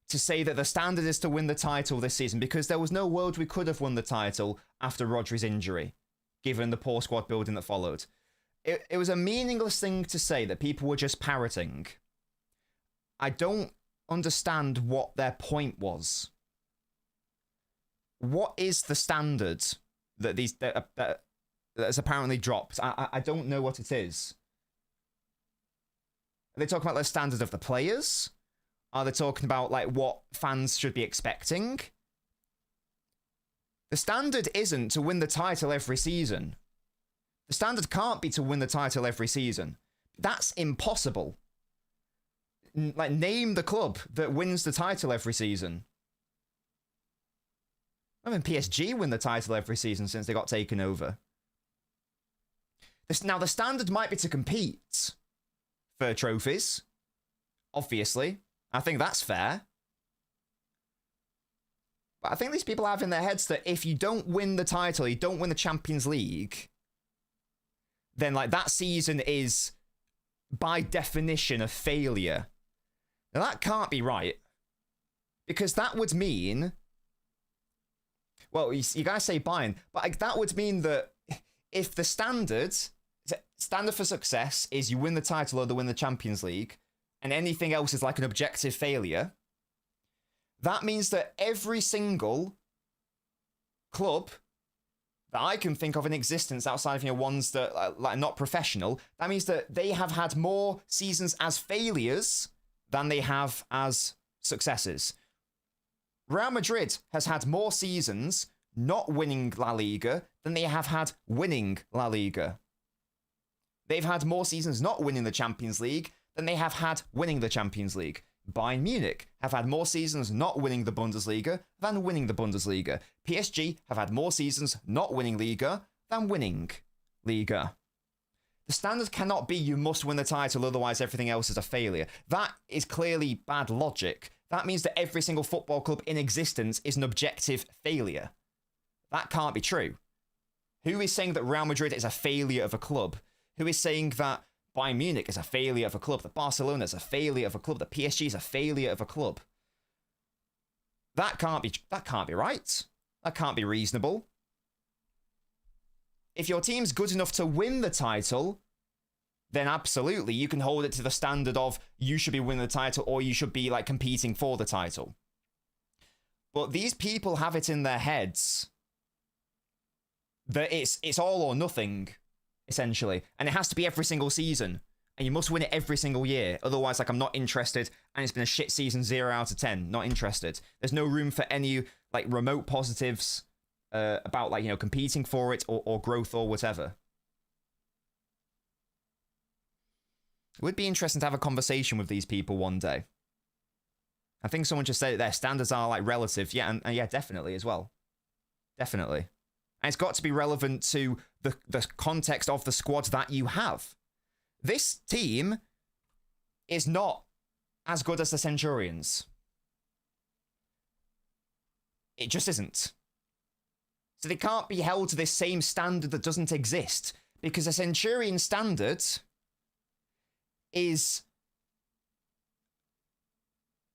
B: to say that the standard is to win the title this season because there was no world we could have won the title after Rodri's injury, given the poor squad building that followed. It was a meaningless thing to say that people were just parroting. I don't understand what their point was. What is the standard that has apparently dropped? I don't know what it is. Are they talking about the standard of the players? Are they talking about like what fans should be expecting? The standard isn't to win the title every season. The standard can't be to win the title every season. That's impossible. Like, name the club that wins the title every season. I mean, PSG win the title every season since they got taken over. Now, the standard might be to compete for trophies, obviously. I think that's fair. But I think these people have in their heads that if you don't win the title, you don't win the Champions League, then like that season is, by definition, a failure. Now, that can't be right. Because that would mean... Well, you guys say Bayern, but like, that would mean that if the standard for success is you win the title or you win the Champions League, and anything else is like an objective failure, that means that every single club that I can think of in existence outside of ones that are like not professional, that means that they have had more seasons as failures than they have as successes. Real Madrid has had more seasons not winning La Liga than they have had winning La Liga. They've had more seasons not winning the Champions League than they have had winning the Champions League. Bayern Munich have had more seasons not winning the Bundesliga than winning the Bundesliga. PSG have had more seasons not winning Liga than winning Liga. The standard cannot be you must win the title, otherwise everything else is a failure. That is clearly bad logic. That means that every single football club in existence is an objective failure. That can't be true. Who is saying that Real Madrid is a failure of a club? Who is saying that Bayern Munich is a failure of a club, that Barcelona is a failure of a club, that PSG is a failure of a club? That can't be right. That can't be reasonable. If your team's good enough to win the title, then absolutely you can hold it to the standard of you should be winning the title or you should be like competing for the title. But these people have it in their heads that it's all or nothing, essentially. And it has to be every single season. And you must win it every single year. Otherwise, like, I'm not interested. And it's been a shit season, 0 out of 10. Not interested. There's no room for any, like, remote positives about, like, competing for it or growth or whatever. It would be interesting to have a conversation with these people one day. I think someone just said their standards are, like, relative. Yeah, and yeah, definitely as well. Definitely. And it's got to be relevant to the context of the squad that you have. This team is not as good as the Centurions. It just isn't. So they can't be held to this same standard that doesn't exist. Because a Centurion Standard is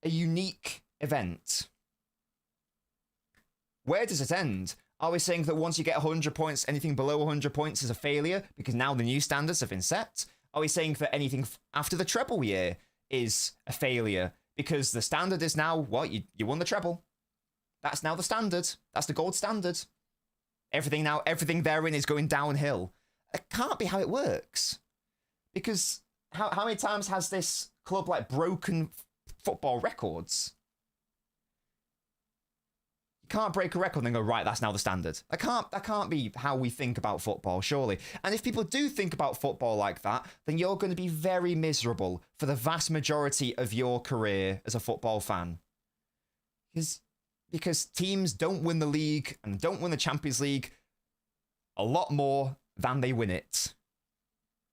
B: a unique event. Where does it end? Are we saying that once you get 100 points, anything below 100 points is a failure because now the new standards have been set? Are we saying that anything after the treble year is a failure because the standard is now, what, you won the treble? That's now the standard. That's the gold standard. Everything therein is going downhill. It can't be how it works. Because how many times has this club like broken football records? You can't break a record and then go, right, that's now the standard. That can't be how we think about football, surely. And if people do think about football like that, then you're going to be very miserable for the vast majority of your career as a football fan. Because teams don't win the league and don't win the Champions League a lot more than they win it.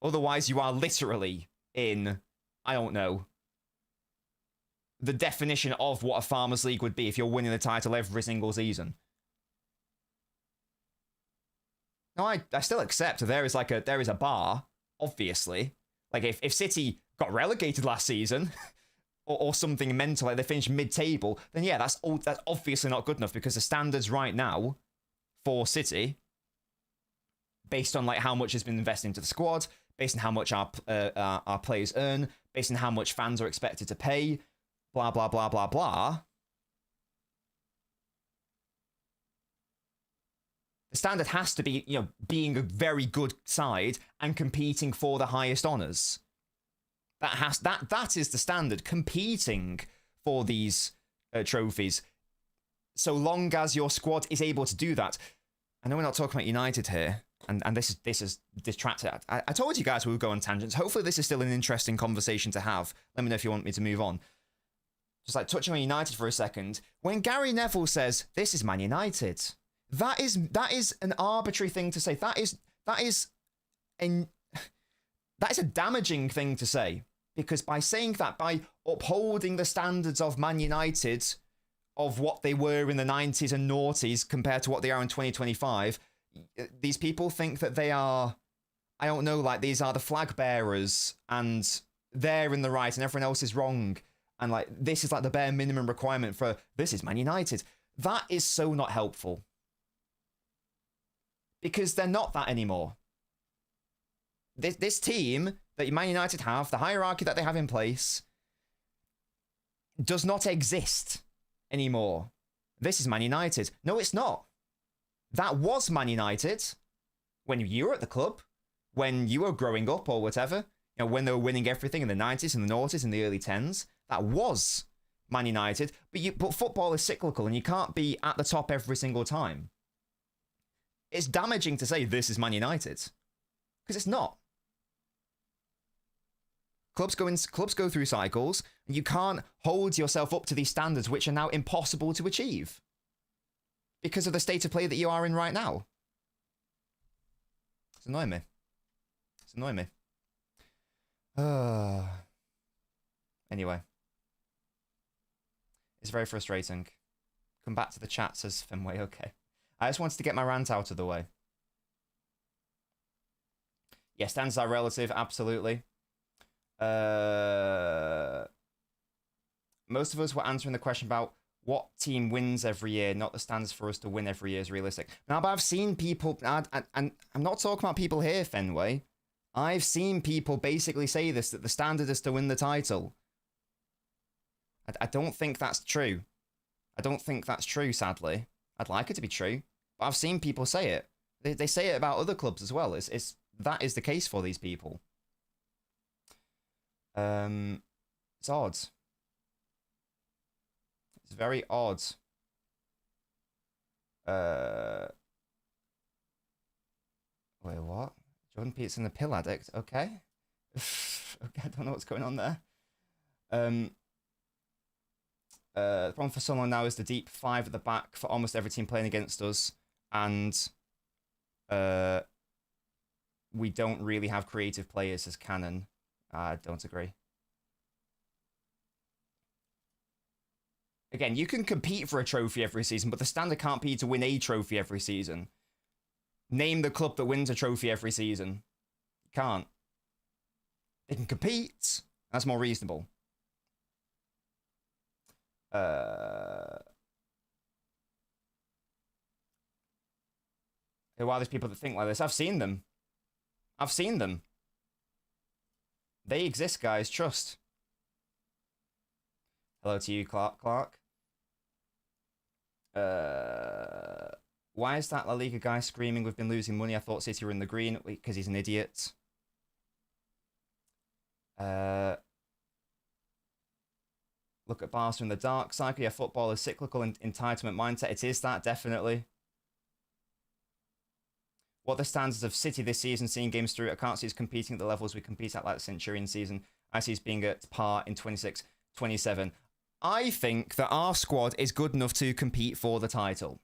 B: Otherwise, you are literally in, I don't know, the definition of what a Farmers League would be if you're winning the title every single season. Now, I still accept there is a bar, obviously. Like if City got relegated last season, or something mental, like they finished mid-table, then yeah, that's obviously not good enough because the standards right now for City, based on like how much has been invested into the squad, based on how much our players earn, based on how much fans are expected to pay, blah, blah, blah, blah, blah. The standard has to be, being a very good side and competing for the highest honours. That is the standard, competing for these trophies. So long as your squad is able to do that. I know we're not talking about United here, and this is distracted. I told you guys we would go on tangents. Hopefully this is still an interesting conversation to have. Let me know if you want me to move on. Just like touching on United for a second. When Gary Neville says, this is Man United, that is an arbitrary thing to say. That is a damaging thing to say. Because by saying that, by upholding the standards of Man United, of what they were in the 90s and noughties compared to what they are in 2025, these people think that they are, I don't know, like these are the flag bearers and they're in the right and everyone else is wrong. And like, this is like the bare minimum requirement for this is Man United. That is so not helpful. Because they're not that anymore. This team that Man United have, the hierarchy that they have in place, does not exist anymore. This is Man United. No, it's not. That was Man United when you were at the club, when you were growing up or whatever, when they were winning everything in the 90s and the noughties and the early 10s. That was Man United, but football is cyclical and you can't be at the top every single time. It's damaging to say this is Man United, because it's not. Clubs go through cycles, and you can't hold yourself up to these standards which are now impossible to achieve because of the state of play that you are in right now. It's annoying me. Anyway. It's very frustrating. Come back to the chat, says Fenway. Okay. I just wanted to get my rant out of the way. Yeah, standards are relative, absolutely. Most of us were answering the question about what team wins every year, not the standards for us to win every year is realistic. Now, but I've seen people, and I'm not talking about people here, Fenway. I've seen people basically say this, that the standard is to win the title. I don't think that's true. I don't think that's true, sadly. I'd like it to be true. But I've seen people say it. They say it about other clubs as well. That is the case for these people. It's odd. It's very odd. Wait, what? Jordan Peterson, the pill addict. Okay. Okay, I don't know what's going on there. The problem for someone now is the deep five at the back for almost every team playing against us, and we don't really have creative players as Cannon. I don't agree. Again, you can compete for a trophy every season, but the standard can't be to win a trophy every season. Name the club that wins a trophy every season. You can't. They can compete. That's more reasonable. Who are these people that think like this? I've seen them. I've seen them. They exist, guys. Trust. Hello to you, Clark. Why is that La Liga guy screaming, we've been losing money? I thought City were in the green. Because he's an idiot. Look at Barca in the dark cycle. Yeah, football is cyclical and entitlement mindset. It is that, definitely. What are the standards of City this season, seeing games through? I can't see us competing at the levels we compete at like the Centurion season. I see us being at par in 26, 27. I think that our squad is good enough to compete for the title.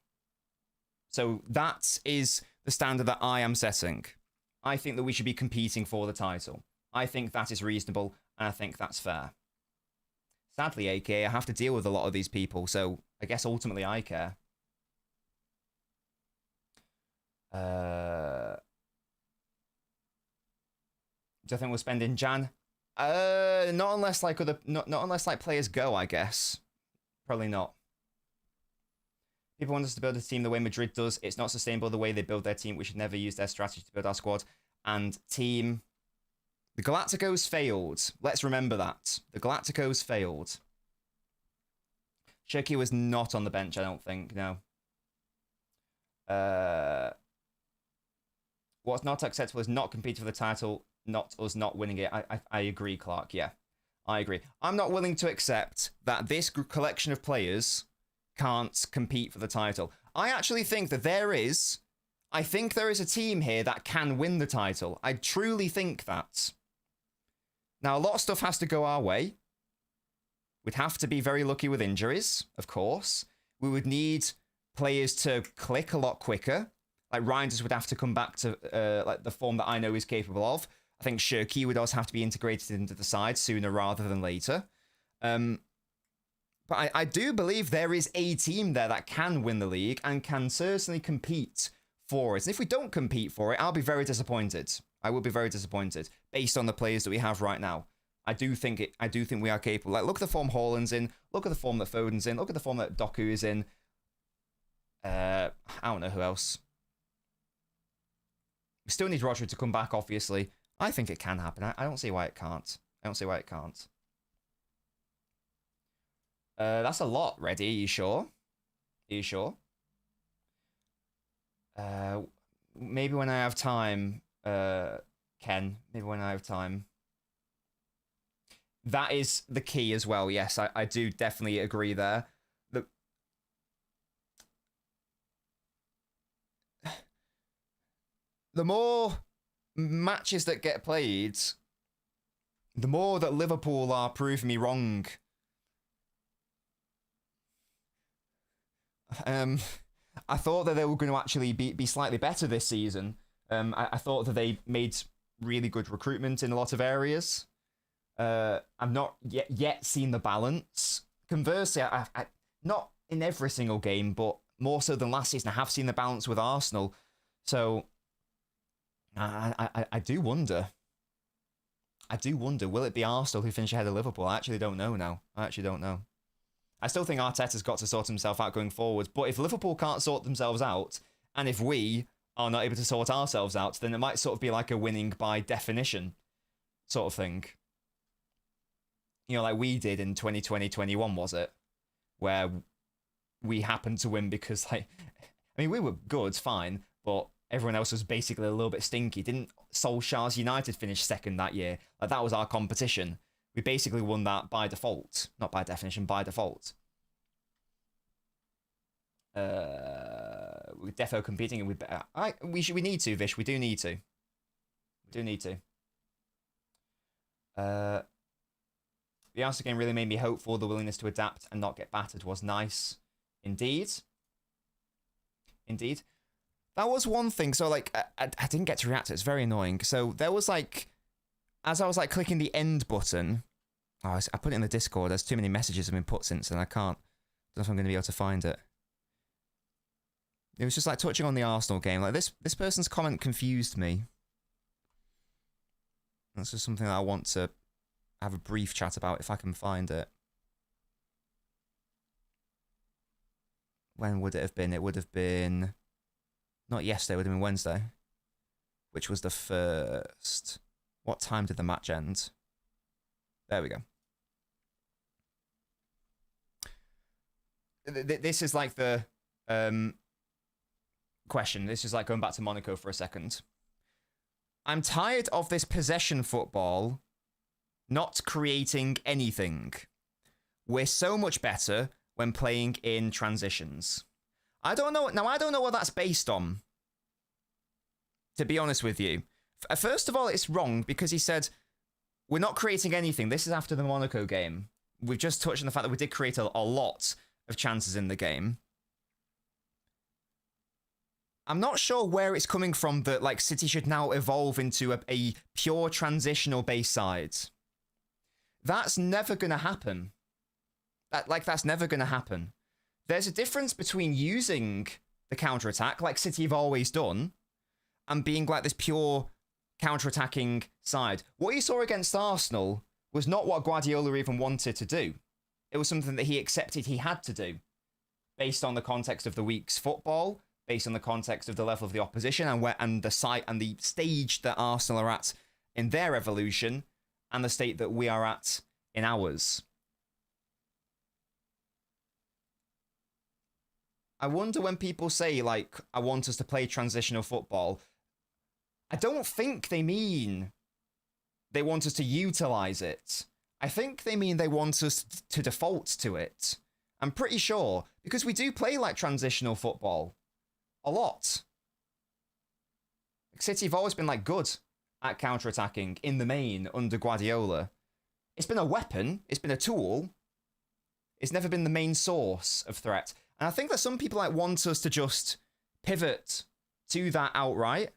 B: So that is the standard that I am setting. I think that we should be competing for the title. I think that is reasonable, and I think that's fair. Sadly, AK, I have to deal with a lot of these people, so I guess ultimately I care. Do I think we'll spend in Jan? Not unless like not unless like players go, I guess. Probably not. People want us to build a team the way Madrid does. It's not sustainable the way they build their team. We should never use their strategy to build our squad. And team. The Galacticos failed. Let's remember that. The Galacticos failed. Shirky was not on the bench, I don't think, no. What's not acceptable is not competing for the title, not us not winning it. I agree, Clark, yeah. I agree. I'm not willing to accept that this collection of players can't compete for the title. I actually think that there is a team here that can win the title. I truly think that. Now, a lot of stuff has to go our way. We'd have to be very lucky with injuries, of course. We would need players to click a lot quicker. Like, Reinders would have to come back to like the form that I know he's capable of. I think Shirky would also have to be integrated into the side sooner rather than later. But I do believe there is a team there that can win the league and can certainly compete for it. And if we don't compete for it, I'll be very disappointed. I will be very disappointed based on the players that we have right now. I do think we are capable. Like, look at the form Haaland's in. Look at the form that Foden's in. Look at the form that Doku is in. I don't know who else. We still need Rodri to come back, obviously. I think it can happen. I don't see why it can't. I don't see why it can't. That's a lot, Reddy. Are you sure? Are you sure? Maybe when I have time, Ken. Maybe when I have time. That is the key as well. Yes, I do definitely agree there. The more matches that get played, the more that Liverpool are proving me wrong. I thought that they were going to actually be slightly better this season. I thought that they made really good recruitment in a lot of areas. I've not yet seen the balance. Conversely, I not in every single game, but more so than last season, I have seen the balance with Arsenal. So I do wonder. Will it be Arsenal who finish ahead of Liverpool? I actually don't know now. I still think Arteta's got to sort himself out going forward. But if Liverpool can't sort themselves out, and if we are not able to sort ourselves out, then it might sort of be like a winning by definition sort of thing. You know, like we did in 2020-21, was it? Where we happened to win because, like, I mean, we were good, fine, but everyone else was basically a little bit stinky. Didn't Solskjaer's United finish second that year? Like, that was our competition. We basically won that by default. Not by definition, by default. We're defo competing, and we need to, Vish. We do need to. The Arsenal game really made me hopeful. The willingness to adapt and not get battered was nice. Indeed. That was one thing. So, like, I didn't get to react to it. It's very annoying. So, there was, like, as I was, like, clicking the end button, I put it in the Discord. There's too many messages have been put since, and I don't know if I'm going to be able to find it. It was just like touching on the Arsenal game. Like this person's comment confused me. That's just something that I want to have a brief chat about if I can find it. When would it have been? It would have been not yesterday, it would have been Wednesday, which was the 1st. What time did the match end? There we go. This is like the question. This is like going back to Monaco for a second. I'm tired of this possession football not creating anything. We're so much better when playing in transitions. I don't know. Now, I don't know what that's based on, to be honest with you. First of all, it's wrong because he said, we're not creating anything. This is after the Monaco game. We've just touched on the fact that we did create a lot of chances in the game. I'm not sure where it's coming from that like City should now evolve into a pure transitional base side. That's never going to happen. That's never going to happen. There's a difference between using the counter-attack, like City have always done, and being like this pure counter-attacking side. What you saw against Arsenal was not what Guardiola even wanted to do. It was something that he accepted he had to do, based on the context of the week's football, based on the context of the level of the opposition, and the site and the stage that Arsenal are at in their evolution, and the state that we are at in ours. I wonder when people say, like, I want us to play transitional football, I don't think they mean they want us to utilize it. I think they mean they want us to default to it. I'm pretty sure, because we do play like transitional football a lot. City have always been like good at counter-attacking in the main under Guardiola. It's been a weapon, it's been a tool. It's never been the main source of threat. And I think that some people like want us to just pivot to that outright,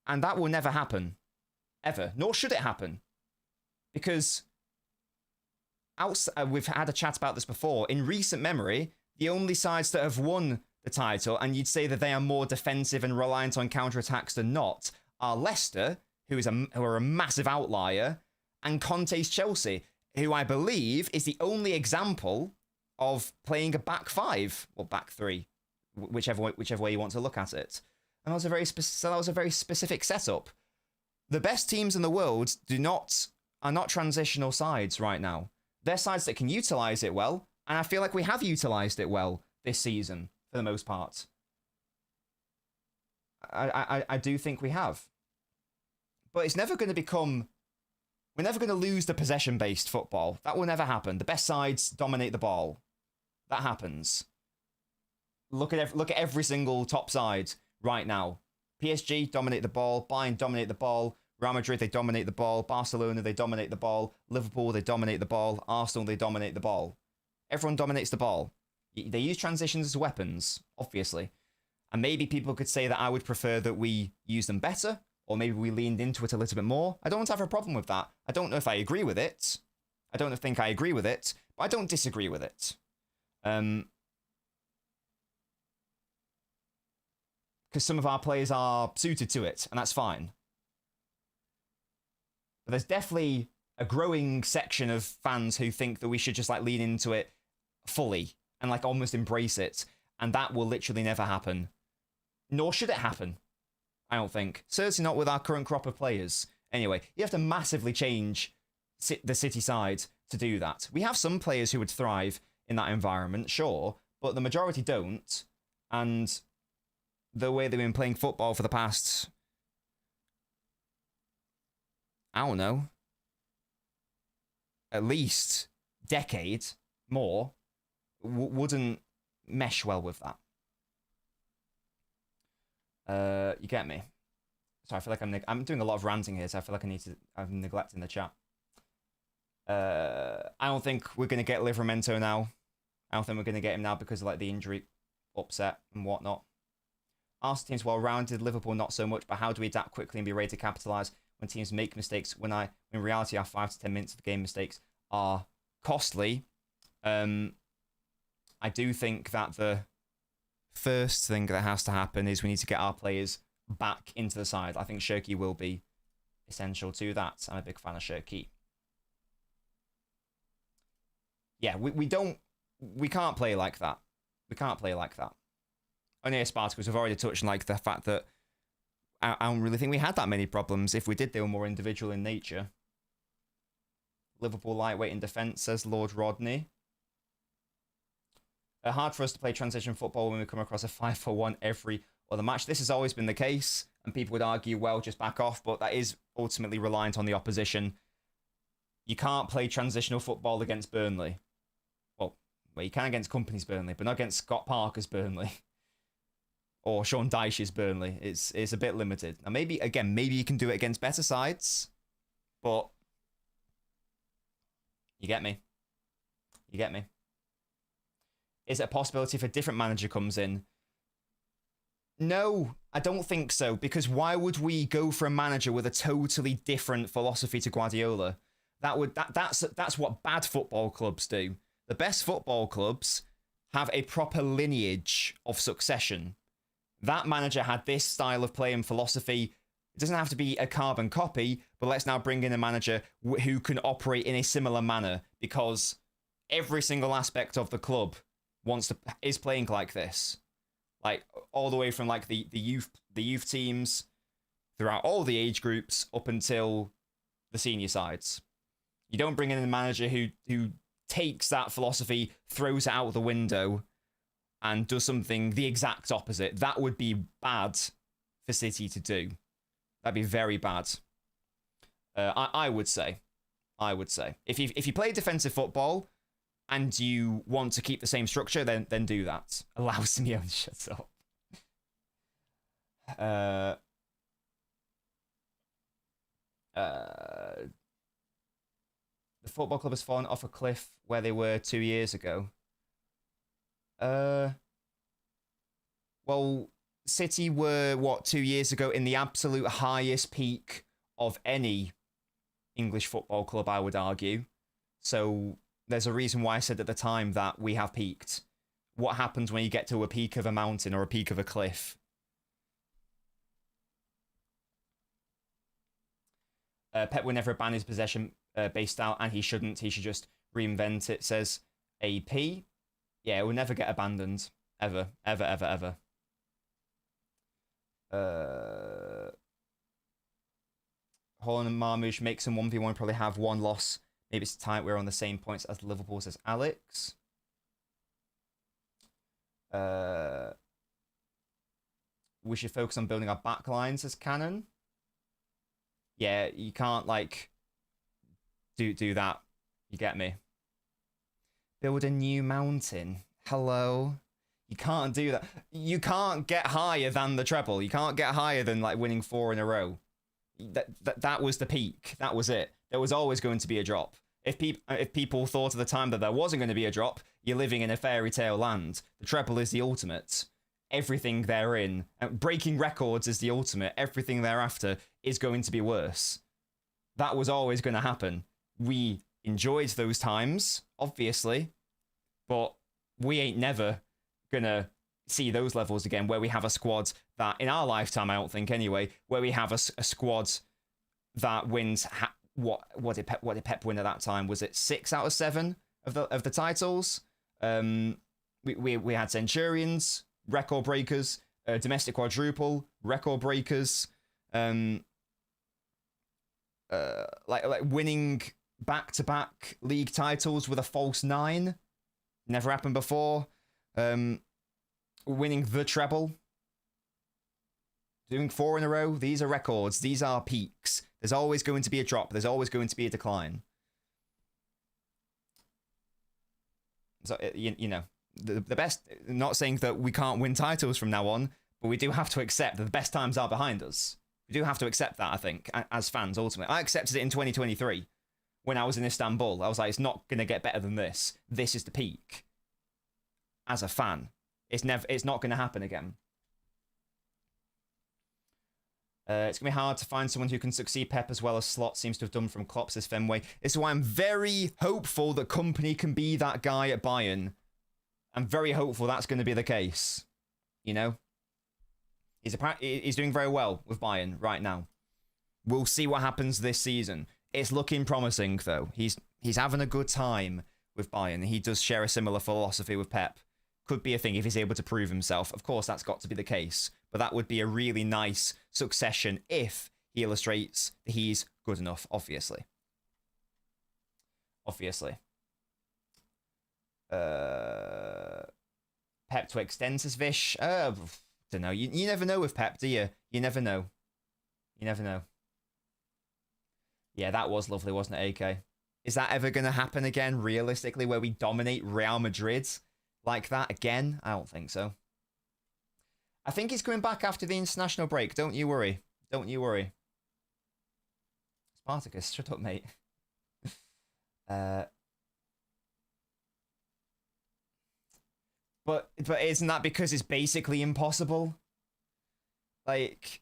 B: and that will never happen. Ever. Nor should it happen. Because we've had a chat about this before. In recent memory, the only sides that have won the title, and you'd say that they are more defensive and reliant on counterattacks than not, are Leicester, who are a massive outlier, and Conte's Chelsea, who I believe is the only example of playing a back five, or back three, whichever way you want to look at it. And that was a very specific setup. The best teams in the world are not transitional sides right now. They're sides that can utilize it well, and I feel like we have utilized it well this season for the most part. I do think we have. But it's never going to become... We're never going to lose the possession-based football. That will never happen. The best sides dominate the ball. That happens. Look at every single top side right now. PSG dominate the ball. Bayern dominate the ball. Real Madrid, they dominate the ball. Barcelona, they dominate the ball. Liverpool, they dominate the ball. Arsenal, they dominate the ball. Everyone dominates the ball. They use transitions as weapons, obviously. And maybe people could say that I would prefer that we use them better, or maybe we leaned into it a little bit more. I don't have a problem with that. I don't know if I agree with it. I don't think I agree with it, but I don't disagree with it. Because some of our players are suited to it, and that's fine. But there's definitely a growing section of fans who think that we should just like lean into it fully and like almost embrace it, and that will literally never happen. Nor should it happen, I don't think. Certainly not with our current crop of players. Anyway, you have to massively change the City side to do that. We have some players who would thrive in that environment, sure, but the majority don't. And the way they've been playing football for the past, I don't know, at least decade more, wouldn't mesh well with that. You get me? So I feel like I'm doing a lot of ranting here, so I feel like I'm neglecting the chat. I don't think we're going to get Livramento now. I don't think we're going to get him now because of like the injury upset and whatnot. Arsenal team's well-rounded, Liverpool not so much, but how do we adapt quickly and be ready to capitalise when teams make mistakes when in reality our 5 to 10 minutes of the game mistakes are costly? I do think that the first thing that has to happen is we need to get our players back into the side. I think Shirky will be essential to that. I'm a big fan of Shirky. Yeah, we can't play like that. We can't play like that. Only as Spartacus, we've already touched on like the fact that I don't really think we had that many problems. If we did, they were more individual in nature. Liverpool lightweight in defence, says Lord Rodney. Hard for us to play transition football when we come across a 5-for-1 every other match. This has always been the case, and people would argue, well, just back off, but that is ultimately reliant on the opposition. You can't play transitional football against Burnley. Well, you can against Company's Burnley, but not against Scott Parker's Burnley. Or Sean Dyche's Burnley. It's a bit limited. Now, maybe you can do it against better sides, but you get me. You get me. Is it a possibility if a different manager comes in? No, I don't think so, because why would we go for a manager with a totally different philosophy to Guardiola? That's what bad football clubs do. The best football clubs have a proper lineage of succession. That manager had this style of play and philosophy. It doesn't have to be a carbon copy, but let's now bring in a manager who can operate in a similar manner, because every single aspect of the club is playing like this, like all the way from like the youth teams throughout all the age groups up until the senior sides. You don't bring in a manager who takes that philosophy, throws it out the window, and does something the exact opposite. That would be bad for City to do. That'd be very bad. I would say. If you play defensive football and you want to keep the same structure, then do that. Allow Simeone to shut up. The football club has fallen off a cliff where they were 2 years ago. Well, City were, 2 years ago in the absolute highest peak of any English football club, I would argue. So there's a reason why I said at the time that we have peaked. What happens when you get to a peak of a mountain or a peak of a cliff? Pep would never ban his possession-based style, and he shouldn't. He should just reinvent it, says AP. Yeah, it will never get abandoned. Ever. Ever, ever, ever. Holland and Marmoush make some 1v1, probably have one loss. Maybe it's tight. We're on the same points as Liverpool, says Alex. We should focus on building our backlines, says Cannon. Yeah, you can't, like, do that. You get me? Build a new mountain. Hello? You can't do that. You can't get higher than the treble. You can't get higher than, like, winning 4 in a row. That was the peak. That was it. There was always going to be a drop. If people thought at the time that there wasn't going to be a drop, you're living in a fairy tale land. The treble is the ultimate. Everything therein, breaking records is the ultimate. Everything thereafter is going to be worse. That was always going to happen. We enjoyed those times, obviously, but we ain't never gonna see those levels again, where we have a squad that, in our lifetime, I don't think anyway, where we have a squad that wins. What did Pep win at that time? Was it 6 out of 7 of the titles? We had Centurions, record breakers, domestic quadruple, record breakers, like winning back-to-back league titles with a false 9. Never happened before. Winning the treble. Doing 4 in a row. These are records. These are peaks. There's always going to be a drop. There's always going to be a decline. So, you know, the best... Not saying that we can't win titles from now on, but we do have to accept that the best times are behind us. We do have to accept that, I think, as fans, ultimately. I accepted it in 2023. When I was in Istanbul, I was like, it's not going to get better than this. This is the peak. As a fan. It's not going to happen again. It's going to be hard to find someone who can succeed Pep as well as Slot seems to have done from Klopp, says Fenway. This is why I'm very hopeful that Company can be that guy at Bayern. I'm very hopeful that's going to be the case. You know, he's doing very well with Bayern right now. We'll see what happens this season. It's looking promising, though. He's having a good time with Bayern. He does share a similar philosophy with Pep. Could be a thing if he's able to prove himself. Of course, that's got to be the case. But that would be a really nice succession if he illustrates that he's good enough, obviously. Obviously. Pep to extend his Vish. Don't know. You never know with Pep, do you? You never know. You never know. Yeah, that was lovely, wasn't it, AK? Is that ever going to happen again, realistically, where we dominate Real Madrid like that again? I don't think so. I think he's coming back after the international break. Don't you worry. Don't you worry. Spartacus, shut up, mate. But isn't that because it's basically impossible? Like...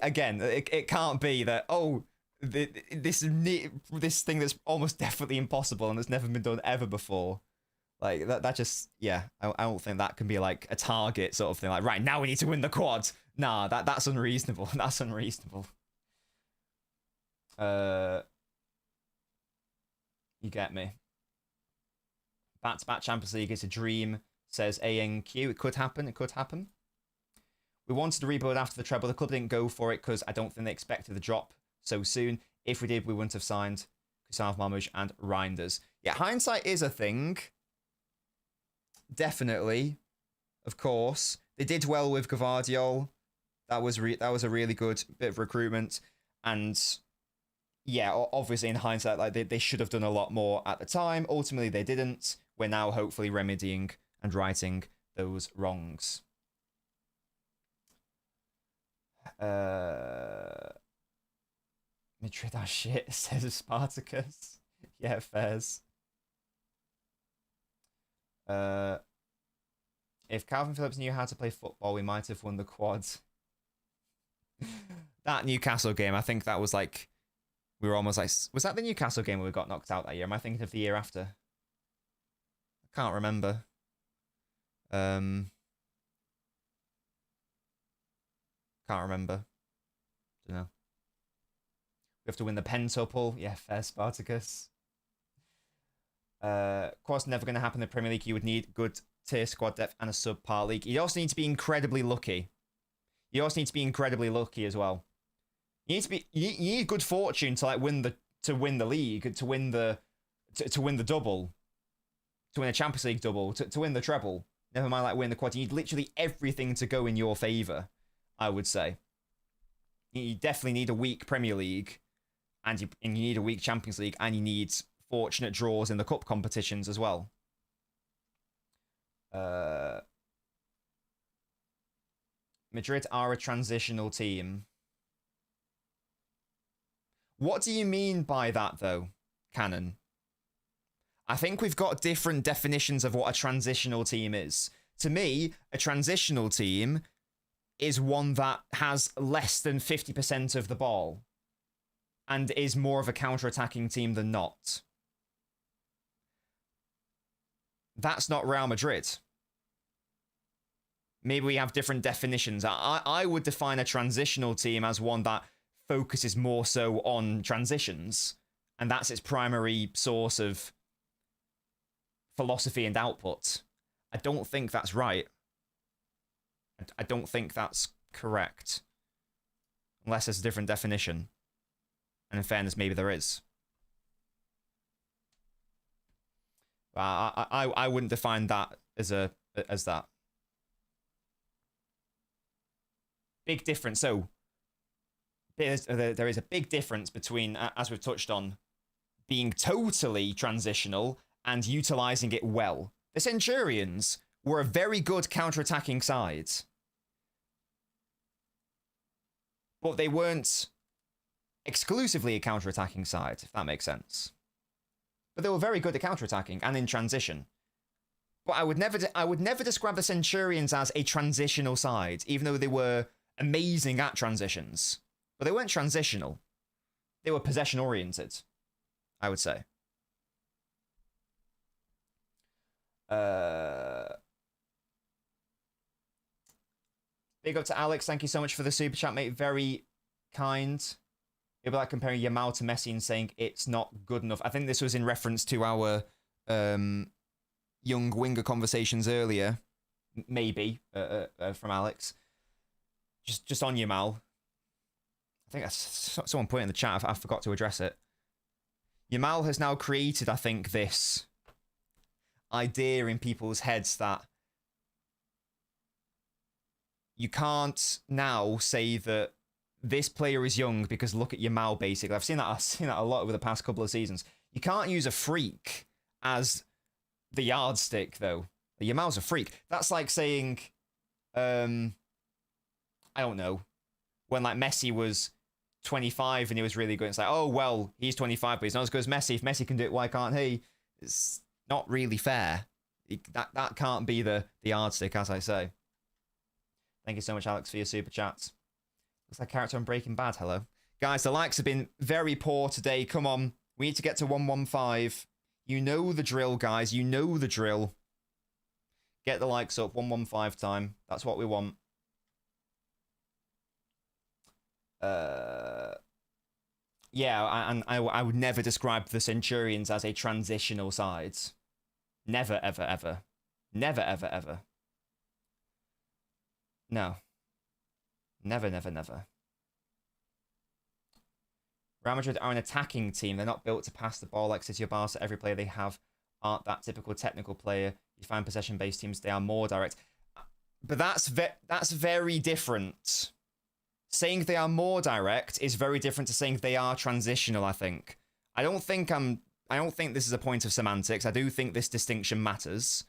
B: Again, it can't be that, oh, this thing that's almost definitely impossible and that's never been done ever before. Like, that just, yeah, I don't think that can be like a target sort of thing. Like, right, now we need to win the quad. Nah, that's unreasonable. That's unreasonable. You get me. Back-to-back Champions League is a dream, says ANQ. It could happen. It could happen. We wanted to rebuild after the treble. The club didn't go for it because I don't think they expected the drop so soon. If we did, we wouldn't have signed Kusav, Marmoush, and Reinders. Yeah, hindsight is a thing. Definitely. Of course. They did well with Gvardiol. That was a really good bit of recruitment. And yeah, obviously in hindsight, like they should have done a lot more at the time. Ultimately, they didn't. We're now hopefully remedying and righting those wrongs. Madrid are shit, says Spartacus. Yeah, fairs. If Calvin Phillips knew how to play football, we might have won the quad. That Newcastle game, I think that was like, we were almost like, was that the Newcastle game where we got knocked out that year? Am I thinking of the year after? I can't remember. Can't remember. Don't know. We have to win the pentuple. Yeah, fair, Spartacus. Of course, never going to happen in the Premier League. You would need good tier squad depth and a subpar league. You also need to be incredibly lucky. You also need to be incredibly lucky as well. You need good fortune to like win the league, to win the double, to win a Champions League double, to win the treble. Never mind like win the quad. You need literally everything to go in your favour, I would say. You definitely need a weak Premier League, and you need a weak Champions League, and you need fortunate draws in the cup competitions as well. Madrid are a transitional team. What do you mean by that, though, Cannon? I think we've got different definitions of what a transitional team is. To me, a transitional team is one that has less than 50% of the ball and is more of a counter-attacking team than not. That's not Real Madrid. Maybe we have different definitions. I would define a transitional team as one that focuses more so on transitions, and that's its primary source of philosophy and output. I don't think that's right. I don't think that's correct. Unless there's a different definition. And in fairness, maybe there is. I wouldn't define that as that. Big difference. So there is a big difference between, as we've touched on, being totally transitional and utilizing it well. The Centurions were a very good counter-attacking side. But they weren't exclusively a counter-attacking side, if that makes sense. But they were very good at counter-attacking and in transition. But I would never describe the Centurions as a transitional side, even though they were amazing at transitions. But they weren't transitional. They were possession-oriented, I would say. Big up to Alex. Thank you so much for the super chat, mate. Very kind. It'd be like comparing Yamal to Messi and saying it's not good enough. I think this was in reference to our young winger conversations earlier. Maybe from Alex. Just on Yamal. I think someone put it in the chat. I forgot to address it. Yamal has now created, I think, this idea in people's heads that you can't now say that this player is young because look at Yamal, basically. I've seen that a lot over the past couple of seasons. You can't use a freak as the yardstick, though. Yamal's a freak. That's like saying, I don't know, when like Messi was 25 and he was really good. It's like, oh, well, he's 25, but he's not as good as Messi. If Messi can do it, why can't he? It's not really fair. That can't be the yardstick, as I say. Thank you so much, Alex, for your super chats. Looks like character on Breaking Bad. Hello. Guys, the likes have been very poor today. Come on. We need to get to 115. You know the drill, guys. You know the drill. Get the likes up. 115 time. That's what we want. Yeah, and I would never describe the Centurions as a transitional side. Never, ever, ever. Never, ever, ever. No. Never, never, never. Real Madrid are an attacking team. They're not built to pass the ball like City or Barca. Every player they have aren't that typical technical player. You find possession-based teams, they are more direct. But that's very different. Saying they are more direct is very different to saying they are transitional, I think. I don't think this is a point of semantics. I do think this distinction matters.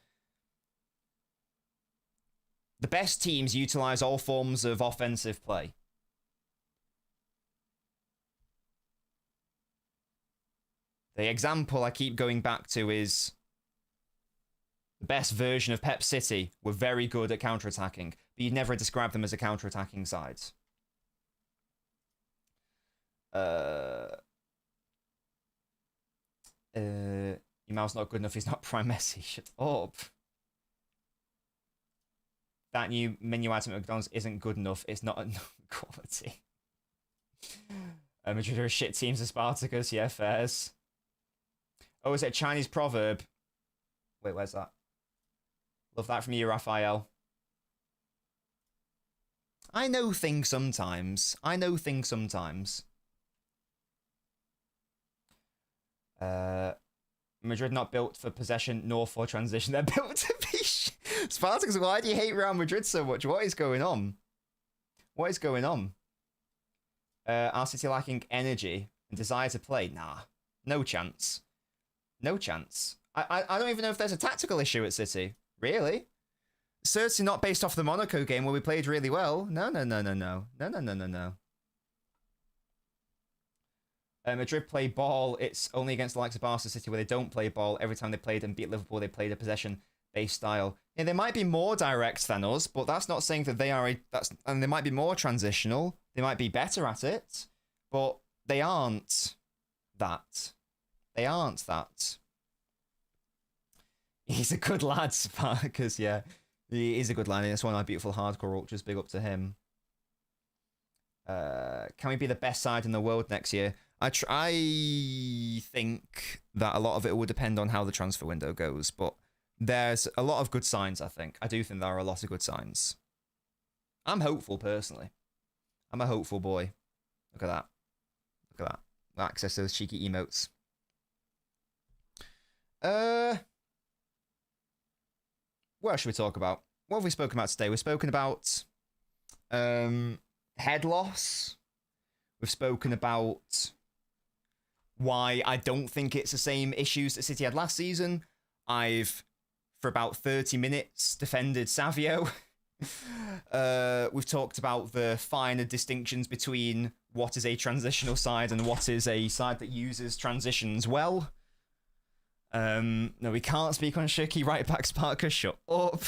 B: The best teams utilize all forms of offensive play. The example I keep going back to is the best version of Pep City were very good at counter-attacking, but you'd never describe them as a counter-attacking side. Yamal's not good enough. He's not prime Messi. Shut up. That new menu item at McDonald's isn't good enough. It's not enough quality. Madrid are shit teams of Spartacus. Yeah, fairs. Oh, is it a Chinese proverb? Wait, where's that? Love that from you, Raphael. I know things sometimes. Madrid not built for possession nor for transition. They're built to be Spartacus, why do you hate Real Madrid so much? What is going on? What is going on? Are City lacking energy and desire to play? Nah. No chance. No chance. I don't even know if there's a tactical issue at City. Really? Certainly not based off the Monaco game where we played really well. No. Madrid play ball. It's only against the likes of Barca City where they don't play ball. Every time they played and beat Liverpool, they played a possession-based style. Yeah, they might be more direct than us, but that's not saying that they are and they might be more transitional. They might be better at it, but they aren't that. They aren't that. He's a good lad, Spartacus, yeah. He is a good lad. That's one of our beautiful hardcore ultras. Big up to him. Can we be the best side in the world next year? I think that a lot of it will depend on how the transfer window goes, but there's a lot of good signs, I think. I do think there are a lot of good signs. I'm hopeful, personally. I'm a hopeful boy. Look at that. Look at that. Access to those cheeky emotes. What should we talk about? What have we spoken about today? We've spoken about head loss. We've spoken about why I don't think it's the same issues that City had last season. I've, for about 30 minutes, defended Savio. We've talked about the finer distinctions between what is a transitional side and what is a side that uses transitions well. No, we can't speak on Shirky right back Spartacus. Shut up.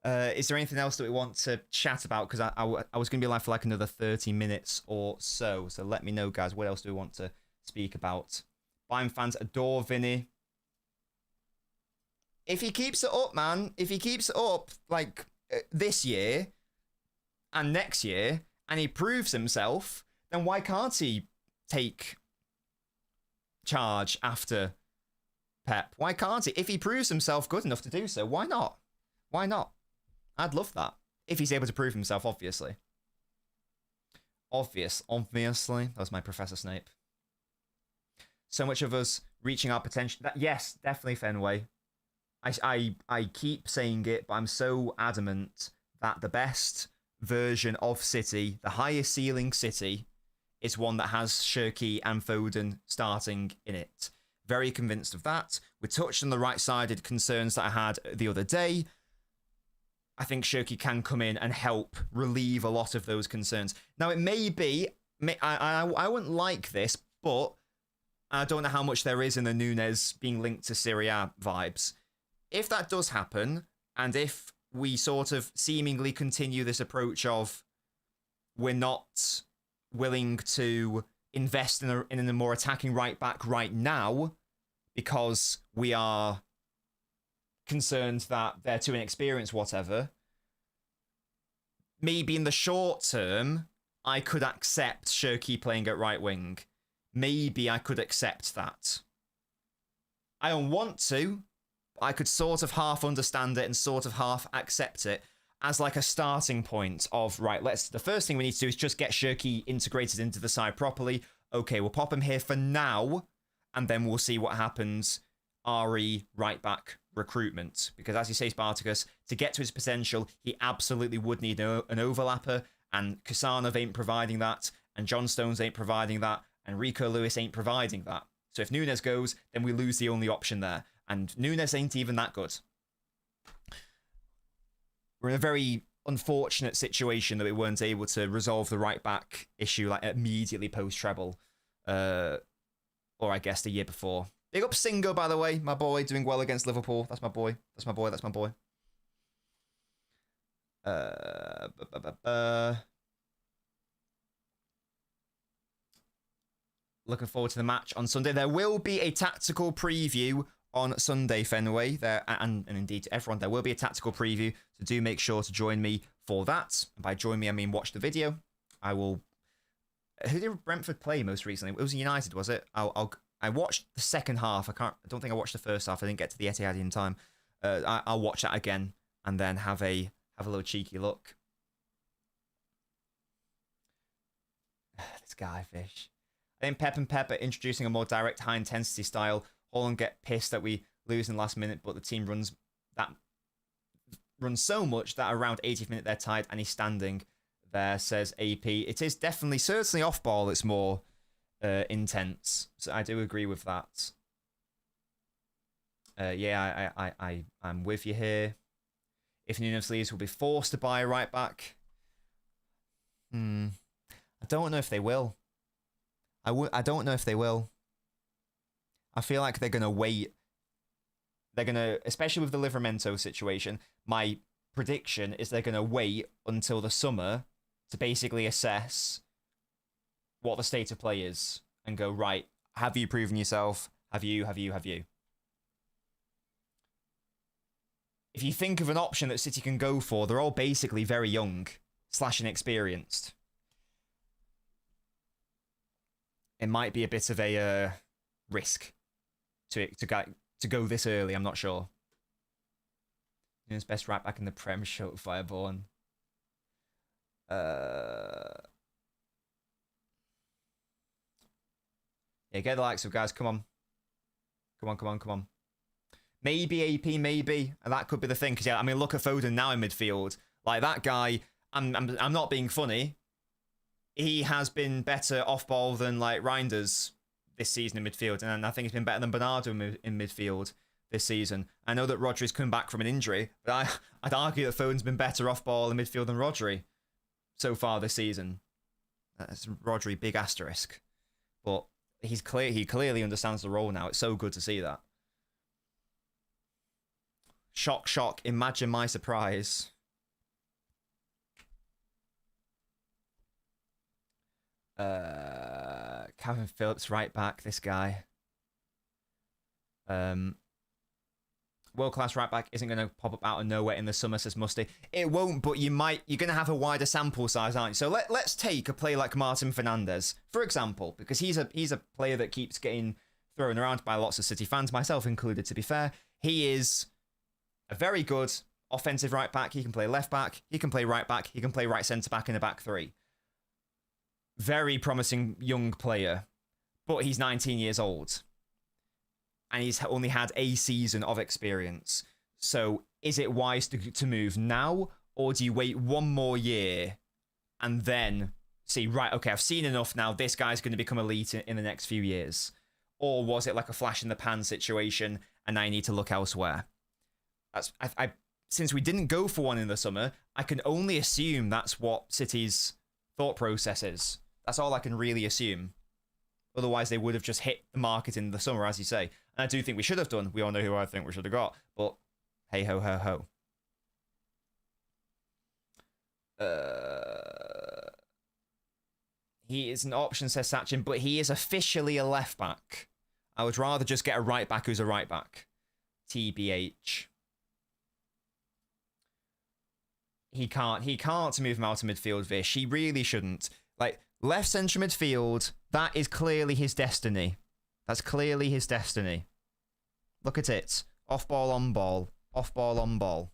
B: Is there anything else that we want to chat about? Because I was going to be live for like another 30 minutes or so. So let me know, guys. What else do we want to speak about? Bayern fans adore Vinny. if he keeps it up, man, if he keeps it up like this year and next year, and he proves himself, then why can't he take charge after Pep? Why can't he? If he proves himself good enough to do so, why not? Why not? I'd love that. If he's able to prove himself, obviously. Obviously. That was my Professor Snape. So much of us reaching our potential. Yes, definitely Fenway. I keep saying it, but I'm so adamant that the best version of City, the highest ceiling City, is one that has Shirky and Foden starting in it. Very convinced of that. We touched on the right-sided concerns that I had the other day. I think Shirky can come in and help relieve a lot of those concerns. Now, it may be, I wouldn't like this, but I don't know how much there is in the Núñez being linked to Serie A vibes. If that does happen, and if we sort of seemingly continue this approach of we're not willing to invest in a more attacking right back right now because we are concerned that they're too inexperienced, whatever, maybe in the short term, I could accept Shirky playing at right wing. Maybe I could accept that. I don't want to. I could sort of half understand it and sort of half accept it as like a starting point of, right, the first thing we need to do is just get Shirky integrated into the side properly. Okay, we'll pop him here for now, and then we'll see what happens. RE right back recruitment. Because as you say, Spartacus, to get to his potential, he absolutely would need an overlapper, and Kasanov ain't providing that, and John Stones ain't providing that, and Rico Lewis ain't providing that. So if Núñez goes, then we lose the only option there. And Núñez ain't even that good. We're in a very unfortunate situation that we weren't able to resolve the right back issue like immediately post treble, or I guess the year before. Big up Singo, by the way, my boy, doing well against Liverpool. That's my boy. That's my boy. That's my boy. Looking forward to the match on Sunday. There will be a tactical preview on Sunday, Fenway. There, and indeed to everyone, there will be a tactical preview. So do make sure to join me for that. And by join me, I mean watch the video. I will. Who did Brentford play most recently? It was United, was it? I watched the second half. I don't think I watched the first half. I didn't get to the Etihad in time. I'll watch that again and then have a little cheeky look. This guy, Fish. I think Pep and Pep are introducing a more direct, high-intensity style. Holland get pissed that we lose in the last minute, but the team runs so much that around 80th minute they're tired and he's standing there, says AP. It is definitely, certainly off ball, it's more intense. So I do agree with that. Yeah, I'm with you here. If Núñez leaves, we'll be forced to buy a right back. I don't know if they will. I don't know if they will. I feel like they're going to wait. They're going to, especially with the Livramento situation, my prediction is they're going to wait until the summer to basically assess what the state of play is and go, right, have you proven yourself? Have you? If you think of an option that City can go for, they're all basically very young / inexperienced. It might be a bit of a risk to go this early. I'm not sure. His best right back in the Prem, short Fireborn. Yeah, get the likes of guys. Come on. Maybe AP, maybe, and that could be the thing. Because yeah, I mean, look at Foden now in midfield. Like that guy. I'm not being funny. He has been better off ball than like Reinders this season in midfield, and I think he's been better than Bernardo in midfield this season. I know that Rodri's come back from an injury, but I'd argue that Foden's been better off ball in midfield than Rodri so far this season. That's Rodri, big asterisk, but he clearly understands the role now. It's so good to see that. Shock! Imagine my surprise. Calvin Phillips right back, this guy. world-class right back isn't going to pop up out of nowhere in the summer, says Musty. It won't, but you're going to have a wider sample size, aren't you? So let's take a player like Martin Fernandes, for example, because he's a player that keeps getting thrown around by lots of City fans, myself included, to be fair. He is a very good offensive right back. He can play left back. He can play right back. He can play right centre back in a back three. Very promising young player, but he's 19 years old. And he's only had a season of experience. So is it wise to move now? Or do you wait one more year and then see, right, okay, I've seen enough now. This guy's going to become elite in the next few years. Or was it like a flash in the pan situation and I need to look elsewhere? Since we didn't go for one in the summer, I can only assume that's what City's thought process is. That's all I can really assume. Otherwise, they would have just hit the market in the summer, as you say. And I do think we should have done. We all know who I think we should have got. But hey ho ho ho. He is an option, says Sachin, but he is officially a left back. I would rather just get a right back who's a right back. TBH. He can't move him out of midfield, Vish. He really shouldn't. Like, left central midfield, that is clearly his destiny. That's clearly his destiny. Look at it. Off ball, on ball. Off ball, on ball.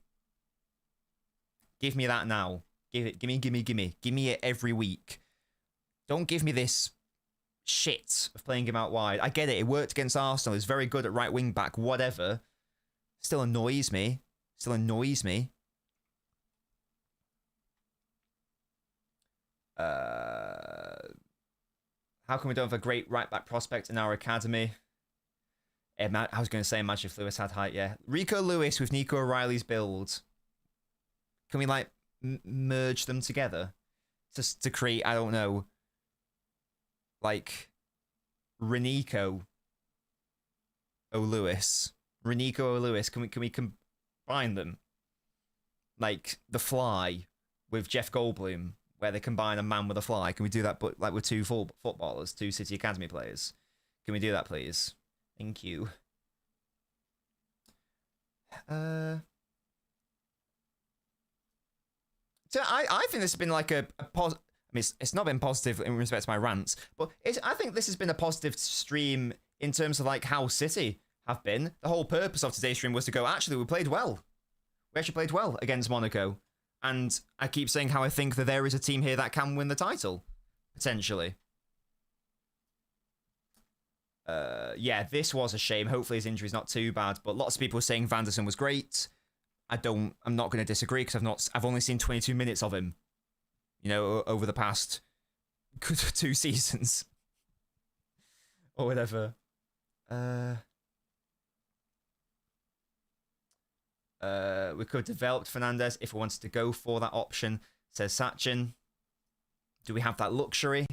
B: Give me that now. Gimme. Give me it every week. Don't give me this shit of playing him out wide. I get it. It worked against Arsenal. He's very good at right wing back. Whatever. Still annoys me. How come we don't have a great right back prospect in our academy? I was going to say, imagine if Lewis had height, yeah. Rico Lewis with Nico O'Reilly's build. Can we, like, merge them together? Just to create, I don't know, like, Renico O'Lewis. Can we combine them? Like, The Fly with Jeff Goldblum, where they combine a man with a fly. Can we do that, but like with two footballers, two City Academy players? Can we do that, please? Thank you. So I think this has been like a positive. I mean, it's not been positive in respect to my rants, but I think this has been a positive stream in terms of like how City have been. The whole purpose of today's stream was to go, actually, we played well. We actually played well against Monaco. And I keep saying how I think that there is a team here that can win the title, potentially. Yeah, this was a shame. Hopefully his injury's not too bad, but lots of people are saying Van der Sar was great. I'm not going to disagree because I've only seen 22 minutes of him, you know, over the past 2 seasons or whatever. We could have developed Fernandes if we wanted to go for that option, says Sachin. Do we have that luxury?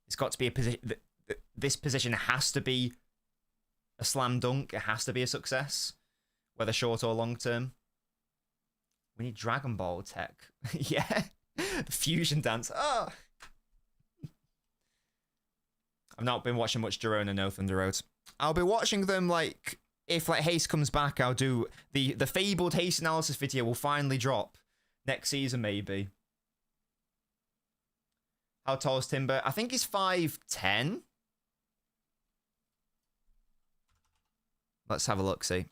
B: It's got to be a position. This position has to be a slam dunk. It has to be a success, whether short or long term. We need Dragon Ball tech. Yeah. The fusion dance. Oh. I've not been watching much Girona, no Thunder Road. I'll be watching them like... If like Hayes comes back, I'll do the fabled Hayes analysis video will finally drop next season, maybe. How tall is Timber? I think he's 5'10". Let's have a look, see.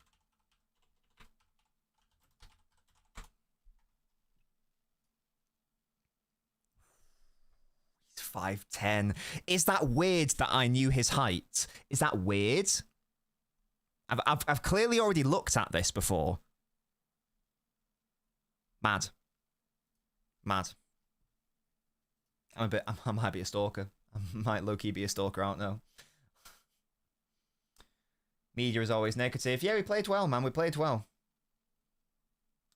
B: He's 5'10". Is that weird that I knew his height? Is that weird? I've clearly already looked at this before. Mad. I might be a stalker. I might low-key be a stalker, I don't know. Media is always negative. Yeah, we played well, man. We played well.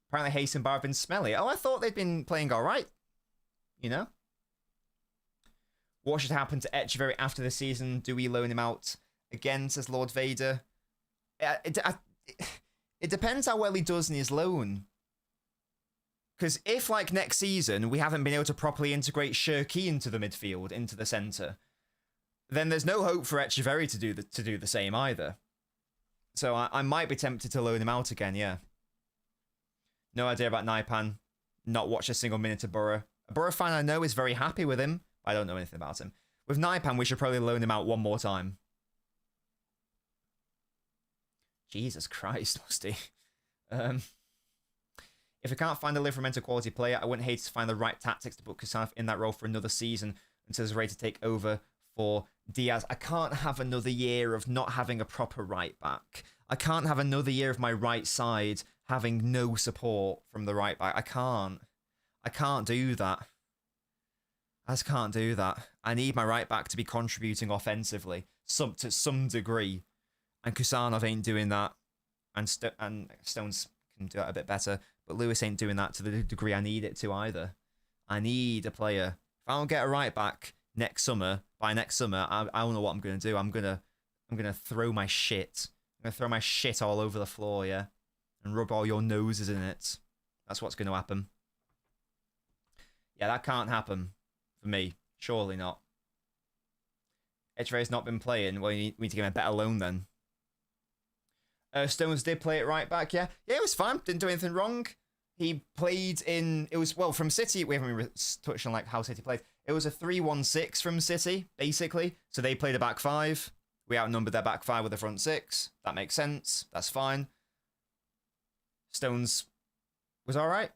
B: Apparently Hayes and Bar have been smelly. Oh, I thought they'd been playing all right. You know? What should happen to Echeverry after the season? Do we loan him out again, says Lord Vader? It depends how well he does in his loan. Because if, like, next season, we haven't been able to properly integrate Shirky into the midfield, into the centre, then there's no hope for Echeverry to do the same either. So I might be tempted to loan him out again, yeah. No idea about Naipan. Not watched a single minute of Borough. A Borough fan I know is very happy with him. I don't know anything about him. With Naipan, we should probably loan him out one more time. Jesus Christ, Lusty. If I can't find a Livramento quality player, I wouldn't hate to find the right tactics to put Kusanov in that role for another season until he's ready to take over for Diaz. I can't have another year of not having a proper right back. I can't have another year of my right side having no support from the right back. I can't. I can't do that. I just can't do that. I need my right back to be contributing offensively to some degree. And Kusanov ain't doing that. And Stones can do that a bit better. But Lewis ain't doing that to the degree I need it to either. I need a player. If I don't get a right back next summer, by next summer, I don't know what I'm going to do. I'm gonna throw my shit. I'm going to throw my shit all over the floor, yeah? And rub all your noses in it. That's what's going to happen. Yeah, that can't happen for me. Surely not. Echeverry's not been playing. Well, we need to give him a better loan then. Stones did play it right back, yeah. Yeah, it was fine. Didn't do anything wrong. He played in... It was, well, from City, we haven't even touched on like how City played. It was a 3-1-6 from City, basically. So they played a back five. We outnumbered their back five with a front six. That makes sense. That's fine. Stones was all right.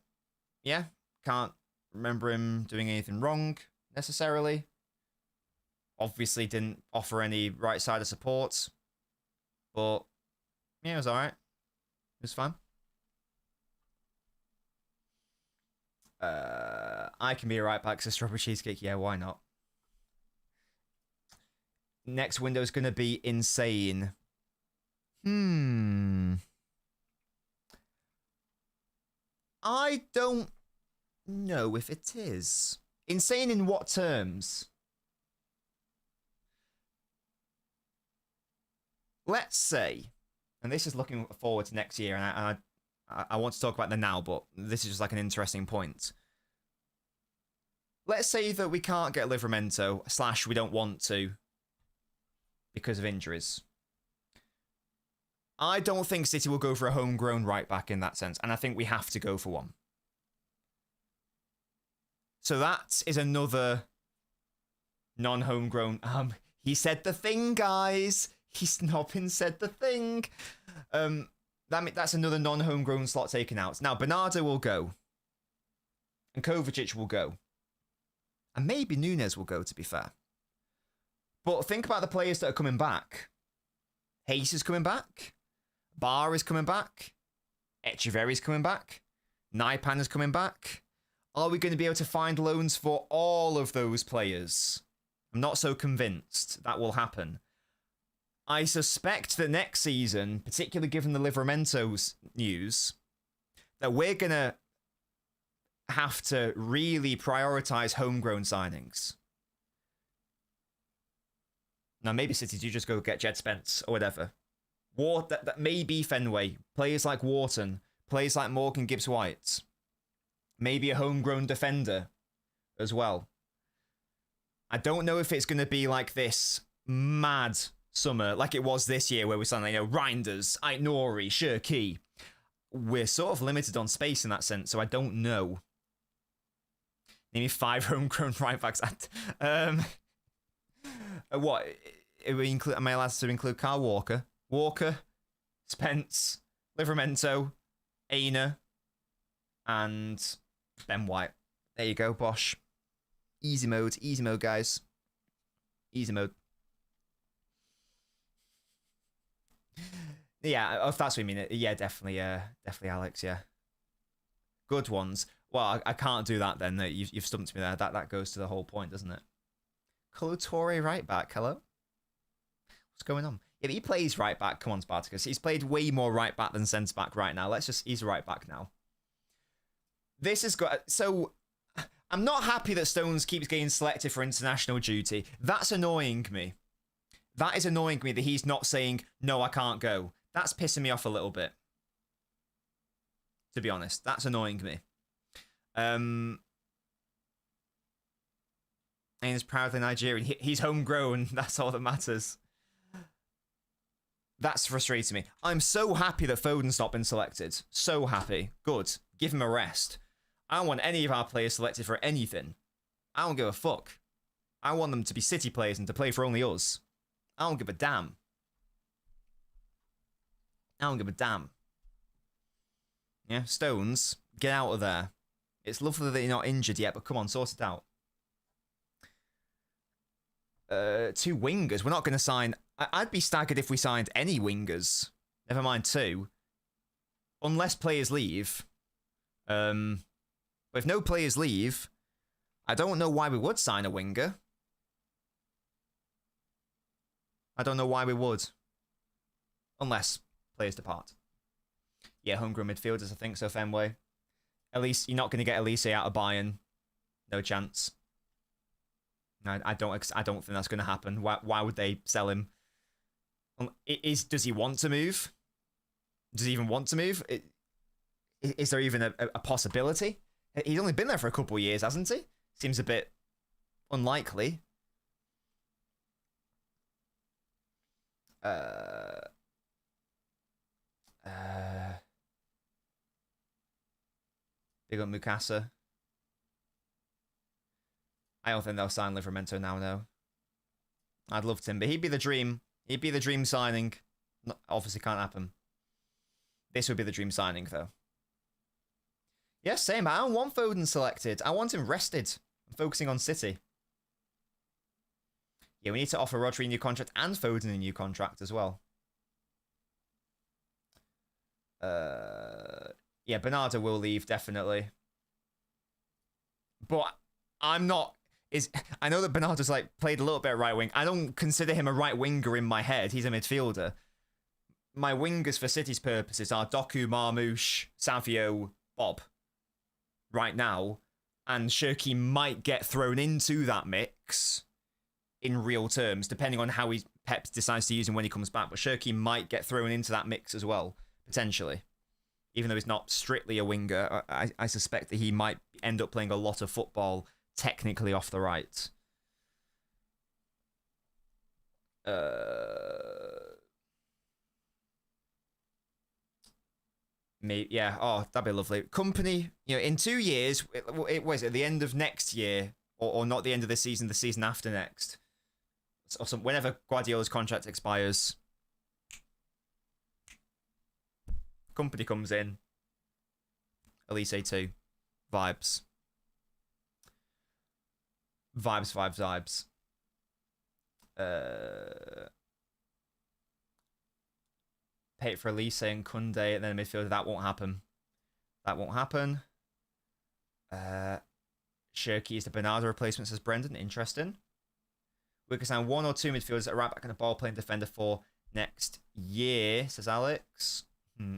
B: Yeah. Can't remember him doing anything wrong, necessarily. Obviously didn't offer any right side of support. But, yeah, it was all right. It was fine. I can be a right back to Strawberry Cheesecake. Yeah, why not? Next window is going to be insane. I don't know if it is. Insane in what terms? Let's say, and this is looking forward to next year, and I want to talk about the now, but this is just like an interesting point. Let's say that we can't get Livramento, / we don't want to, because of injuries. I don't think City will go for a homegrown right back in that sense, and I think we have to go for one. So that is another non-homegrown. He said the thing, guys. Nobbins said the thing. That's another non-homegrown slot taken out. Now Bernardo will go, and Kovacic will go, and maybe Nunes will go. To be fair, but think about the players that are coming back. Hayes is coming back. Barr is coming back. Echeverry's coming back. Naipan is coming back. Are we going to be able to find loans for all of those players? I'm not so convinced that will happen. I suspect that next season, particularly given the Livramento's news, that we're going to have to really prioritise homegrown signings. Now, maybe City do just go get Jed Spence or whatever. That may be Fenway. Players like Wharton. Players like Morgan Gibbs-White. Maybe a homegrown defender as well. I don't know if it's going to be like this mad summer like it was this year where we signed, Reinders, Aitnori, Shirky. We're sort of limited on space in that sense, so I don't know. Maybe 5 homegrown right backs. What? Am I allowed to include Kyle Walker? Walker, Spence, Livramento, Aina, and Ben White. There you go, Bosh. Easy mode, guys. Easy mode. Yeah, if that's what you mean. Yeah, definitely Alex, yeah. Good ones. Well, I can't do that then. You've stumped me there. That goes to the whole point, doesn't it? Colutore right back, hello? What's going on? Yeah, he plays right back. Come on, Spartacus. He's played way more right back than centre back right now. He's right back now. This has got... So, I'm not happy that Stones keeps getting selected for international duty. That's annoying me. That is annoying me that he's not saying, no, I can't go. That's pissing me off a little bit. To be honest, that's annoying me. And he's proudly Nigerian. He's homegrown. That's all that matters. That's frustrating me. I'm so happy that Foden's not been selected. So happy. Good. Give him a rest. I don't want any of our players selected for anything. I don't give a fuck. I want them to be City players and to play for only us. I don't give a damn. I don't give a damn. Yeah, Stones, get out of there. It's lovely that you're not injured yet, but come on, sort it out. 2 wingers. We're not going to sign... I'd be staggered if we signed any wingers. Never mind 2. Unless players leave. But if no players leave, I don't know why we would sign a winger. I don't know why we would. Unless players depart. Yeah, homegrown midfielders, I think so, Fenway. At least you're not going to get Elise out of Bayern. No chance. I don't think that's going to happen. Why would they sell him? Does he want to move? Does he even want to move? Is there even a possibility? He's only been there for a couple of years, hasn't he? Seems a bit unlikely. Big up Mukasa. I don't think they'll sign Livramento now, no. I'd love Tim, but he'd be the dream. He'd be the dream signing. Obviously can't happen. This would be the dream signing, though. Yeah, same. I don't want Foden selected. I want him rested. I'm focusing on City. Yeah, we need to offer Rodri a new contract and Foden a new contract as well. Yeah, Bernardo will leave, definitely. But I'm not... I know that Bernardo's played a little bit of right wing. I don't consider him a right winger in my head. He's a midfielder. My wingers for City's purposes are Doku, Marmoush, Savio, Bob. Right now. And Shirky might get thrown into that mix in real terms, depending on how Pep decides to use him when he comes back. But Shirky might get thrown into that mix as well, potentially. Even though he's not strictly a winger, I suspect that he might end up playing a lot of football technically off the right. Yeah, oh, that'd be lovely. Company, in 2 years, it was at the end of next year, or not the end of this season, the season after next. Or whenever Guardiola's contract expires. Company comes in. Elise 2. Vibes. Vibes. Pay it for Elise and Kunde and then midfielder. That won't happen. Shirky is the Bernardo replacement, says Brendan. Interesting. We can sign 1 or 2 midfielders at right back and a ball playing defender for next year, says Alex.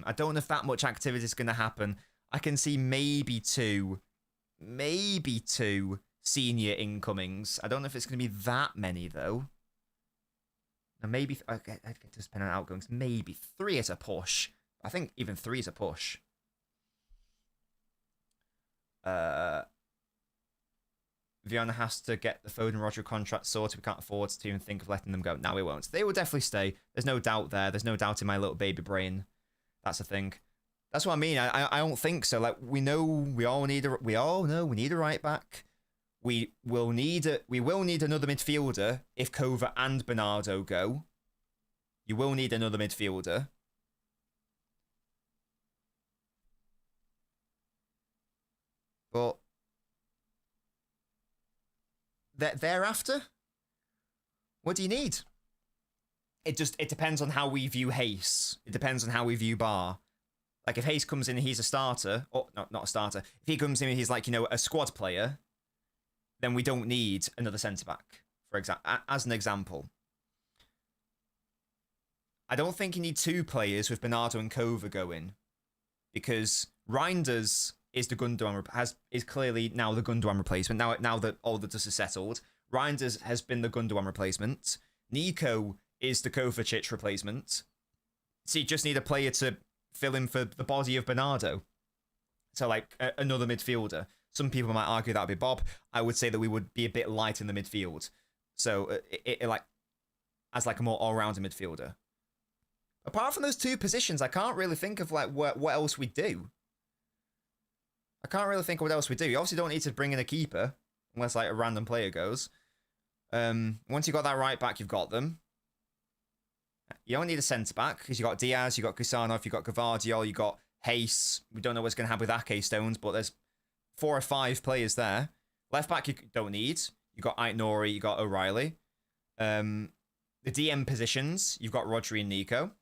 B: I don't know if that much activity is going to happen. I can see maybe two senior incomings. I don't know if it's going to be that many, though. Now, maybe... I get to spend on outgoings. Maybe 3 is a push. I think even 3 is a push. Viana has to get the Foden Roger contract sorted. We can't afford to even think of letting them go. No, we won't. They will definitely stay. There's no doubt there. There's no doubt in my little baby brain. That's the thing. That's what I mean. I don't think so. We know we all know we need a right back. We will need another midfielder if Kova and Bernardo go. You will need another midfielder. But thereafter, what do you need? It depends on how we view Hayes. It depends on how we view Bar. If Hayes comes in and he's a starter, or not a starter, if he comes in and he's a squad player, then we don't need another centre-back, as an example. I don't think you need 2 players with Bernardo and Kova going, because Reinders is the Gundogan is clearly now the Gundogan replacement. Now that all the dust is settled, Reinders has been the Gundogan replacement. Nico is the Kovacic replacement. So you just need a player to fill in for the body of Bernardo. So another midfielder. Some people might argue that would be Bob. I would say that we would be a bit light in the midfield. So as a more all-rounder midfielder. Apart from those two positions, I can't really think of like what else we do. I can't really think of what else we do. You obviously don't need to bring in a keeper unless like a random player goes. Once you've got that right back, you've got them. You don't need a centre back because you've got Diaz, you've got Kusanov, you've got Gvardiol, you've got Hayes. We don't know what's going to happen with Ake Stones, but there's 4 or 5 players there. Left back you don't need. You've got Aitnori, you've got O'Reilly. The DM positions, you've got Rodri and Nico.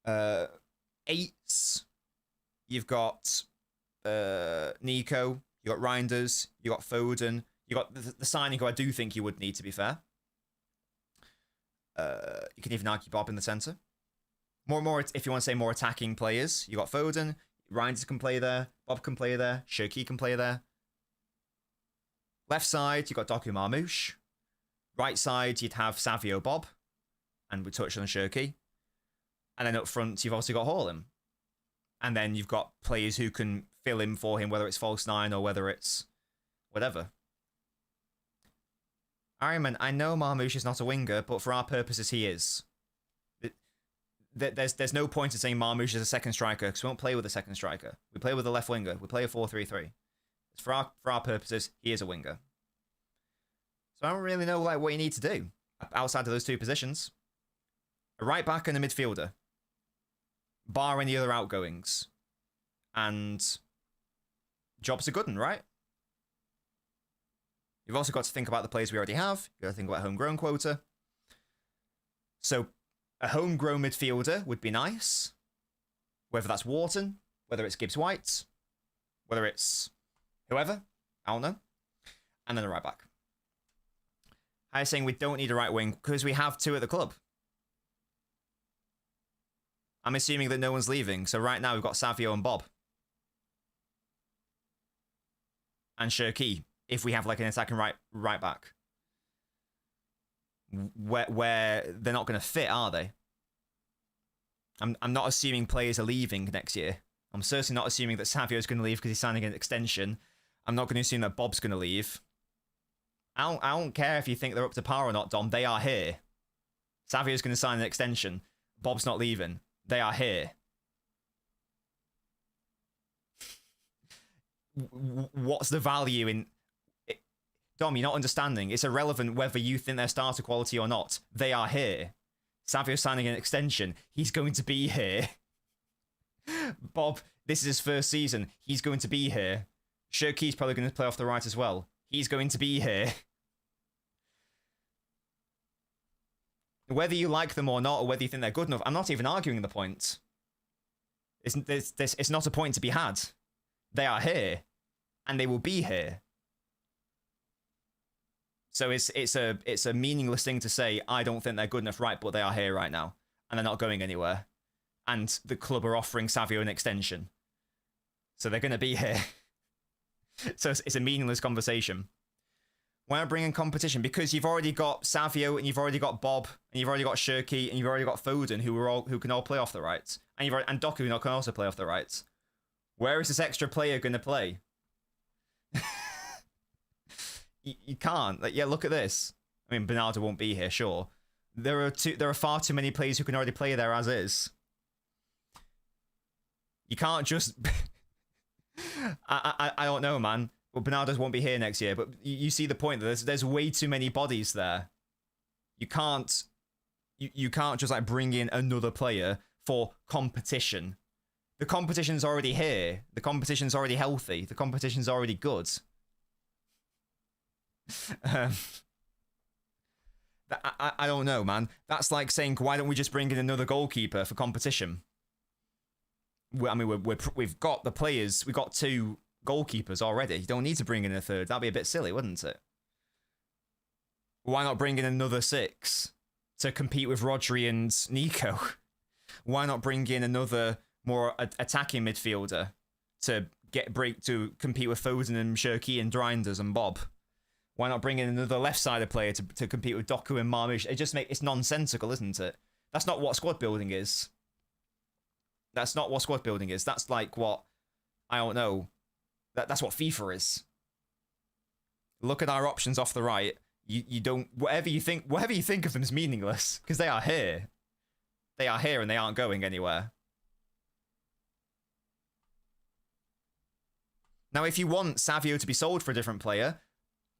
B: 8s, you've got Nico, you got Reinders, you got Foden, you got the signing who I do think you would need, to be fair. You can even argue Bob in the centre. More if you want to say more attacking players, you got Foden, Reinders can play there, Bob can play there, Shirky can play there. Left side, you got Doku Marmoush. Right side, you'd have Savio Bob, and we touched on Shirky. And then up front, you've also got Haaland. And then you've got players who can fill in for him, whether it's false 9 or whether it's whatever. Ironman, I know Marmoush is not a winger, but for our purposes, he is. There's no point in saying Marmoush is a second striker, because we won't play with a second striker. We play with a left winger. We play a 4-3-3. For our purposes, he is a winger. So I don't really know like what you need to do outside of those two positions. A right back and a midfielder. Bar any other outgoings. And job's a good one, right? You've also got to think about the players we already have. You've got to think about homegrown quota. So a homegrown midfielder would be nice. Whether that's Wharton, whether it's Gibbs White, whether it's whoever, I don't know. And then a right back. I was saying we don't need a right wing because we have 2 at the club. I'm assuming that no one's leaving. So right now we've got Savio and Bob. And Shirky, if we have like an attacking right back. Where they're not going to fit, are they? I'm not assuming players are leaving next year. I'm certainly not assuming that Savio's going to leave because he's signing an extension. I'm not going to assume that Bob's going to leave. I don't care if you think they're up to par or not, Dom. They are here. Savio's going to sign an extension. Bob's not leaving. They are here. What's the value in... Dom, you're not understanding. It's irrelevant whether you think they're starter quality or not. They are here. Savio's signing an extension. He's going to be here. Bob, this is his first season. He's going to be here. Shirky's probably going to play off the right as well. He's going to be here. Whether you like them or not, or whether you think they're good enough, I'm not even arguing the point. It's not a point to be had. They are here. And they will be here. So it's a meaningless thing to say, I don't think they're good enough, right, but they are here right now. And they're not going anywhere. And the club are offering Savio an extension. So they're going to be here. So it's a meaningless conversation. Why not bring in competition? Because you've already got Savio, and you've already got Bob, and you've already got Shirky, and you've already got Foden, who can all play off the right. And Doku can also play off the right. Where is this extra player going to play? You can't. Like, yeah, look at this. I mean, Bernardo won't be here, sure. There are far too many players who can already play there as is. You can't just... I don't know, man. Well, Bernardo's won't be here next year, but you see the point. There's way too many bodies there. You can't just like bring in another player for competition. The competition's already here. The competition's already healthy. The competition's already good. I don't know, man. That's like saying, why don't we just bring in another goalkeeper for competition? I mean, we've got the players. We've got 2 goalkeepers already. You don't need to bring in a third. That'd be a bit silly, wouldn't it? Why not bring in another 6 to compete with Rodri and Nico? Why not bring in another more attacking midfielder to compete with Foden and Shirky and Reinders and Bob? Why not bring in another left-sided player to compete with Doku and Marmoush? It's nonsensical, isn't it? That's not what squad building is. That's not what squad building is. That's like what, I don't know. That's what FIFA is. Look at our options off the right. You don't, whatever you think of them is meaningless because they are here. They are here and they aren't going anywhere. Now, if you want Savio to be sold for a different player,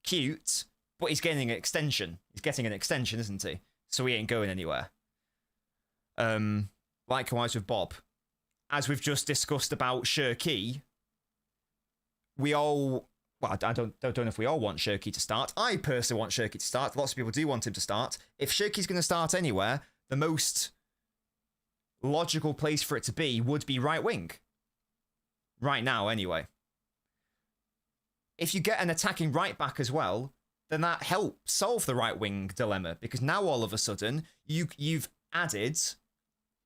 B: cute, but he's getting an extension. He's getting an extension, isn't he? So he ain't going anywhere. Likewise with Bob. As we've just discussed about Shirky, we all... Well, I don't know if we all want Shirky to start. I personally want Shirky to start. Lots of people do want him to start. If Shirky's going to start anywhere, the most logical place for it to be would be right wing. Right now, anyway. If you get an attacking right back as well, then that helps solve the right wing dilemma, because now all of a sudden you've added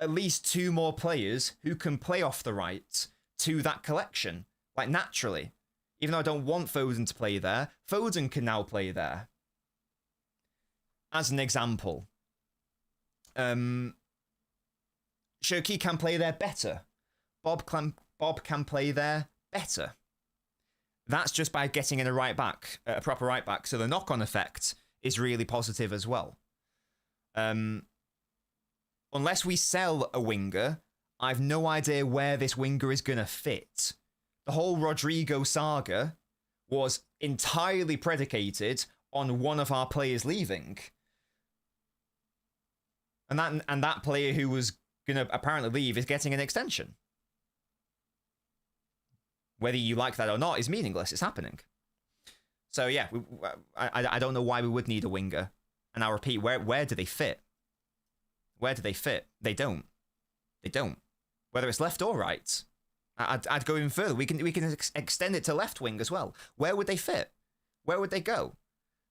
B: at least 2 more players who can play off the right to that collection, like naturally. Even though I don't want Foden to play there, Foden can now play there. As an example, Shirky can play there better. Bob can play there better. That's just by getting in a right back, a proper right back. So the knock-on effect is really positive as well. Unless we sell a winger, I've no idea where this winger is going to fit. The whole Rodrigo saga was entirely predicated on one of our players leaving. And that player who was going to apparently leave is getting an extension. Whether you like that or not is meaningless. It's happening. So yeah, I don't know why we would need a winger. And I'll repeat, where do they fit? Where do they fit? They don't. They don't. Whether it's left or right. I'd go even further. We can extend it to left wing as well. Where would they fit? Where would they go?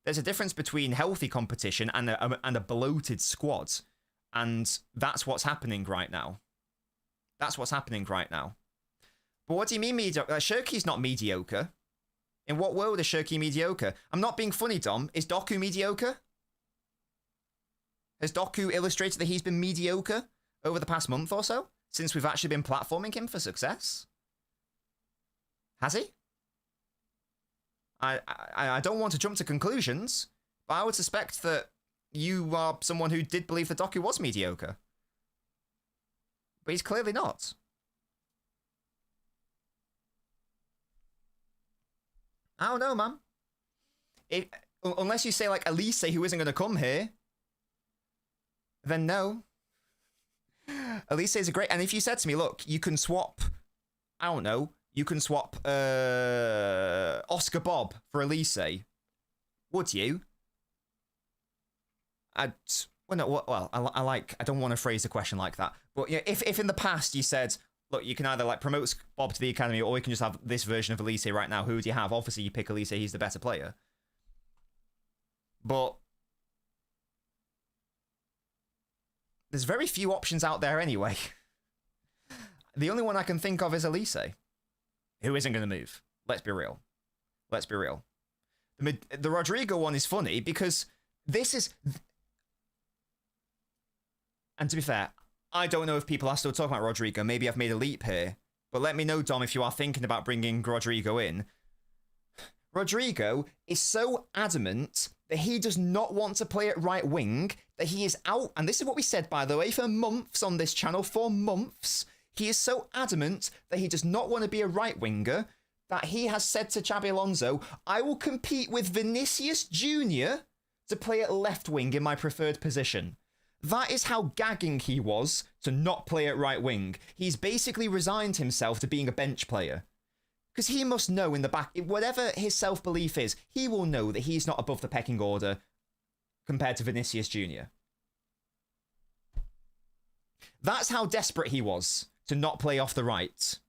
B: There's a difference between healthy competition and a bloated squad. And that's what's happening right now. That's what's happening right now. But what do you mean mediocre? Shirky's not mediocre. In what world is Shirky mediocre? I'm not being funny, Dom. Is Doku mediocre? Has Doku illustrated that he's been mediocre over the past month or so? Since we've actually been platforming him for success? Has he? I don't want to jump to conclusions, but I would suspect that you are someone who did believe that Doku was mediocre. But he's clearly not. I don't know, man. Unless you say, like, Elise, who isn't going to come here, then no. Elise is a great... And if you said to me, look, you can swap... I don't know. You can swap Oscar Bob for Elise. Would you? I don't want to phrase the question like that. But you know, if in the past you said... Look, you can either like promote Bob to the academy, or you can just have this version of Elise right now. Who do you have? Obviously, you pick Elise. He's the better player. But there's very few options out there anyway. The only one I can think of is Elise, who isn't going to move. Let's be real. Let's be real. The Rodrigo one is funny because this is... And to be fair, I don't know if people are still talking about Rodrigo. Maybe I've made a leap here. But let me know, Dom, if you are thinking about bringing Rodrigo in. Rodrigo is so adamant that he does not want to play at right wing, that he is out. And this is what we said, by the way, for months on this channel. For months. He is so adamant that he does not want to be a right winger that he has said to Xabi Alonso, I will compete with Vinicius Jr. to play at left wing in my preferred position. That is how gagging he was to not play at right wing. He's basically resigned himself to being a bench player. Because he must know in the back, whatever his self-belief is, he will know that he's not above the pecking order compared to Vinicius Jr. That's how desperate he was to not play off the right.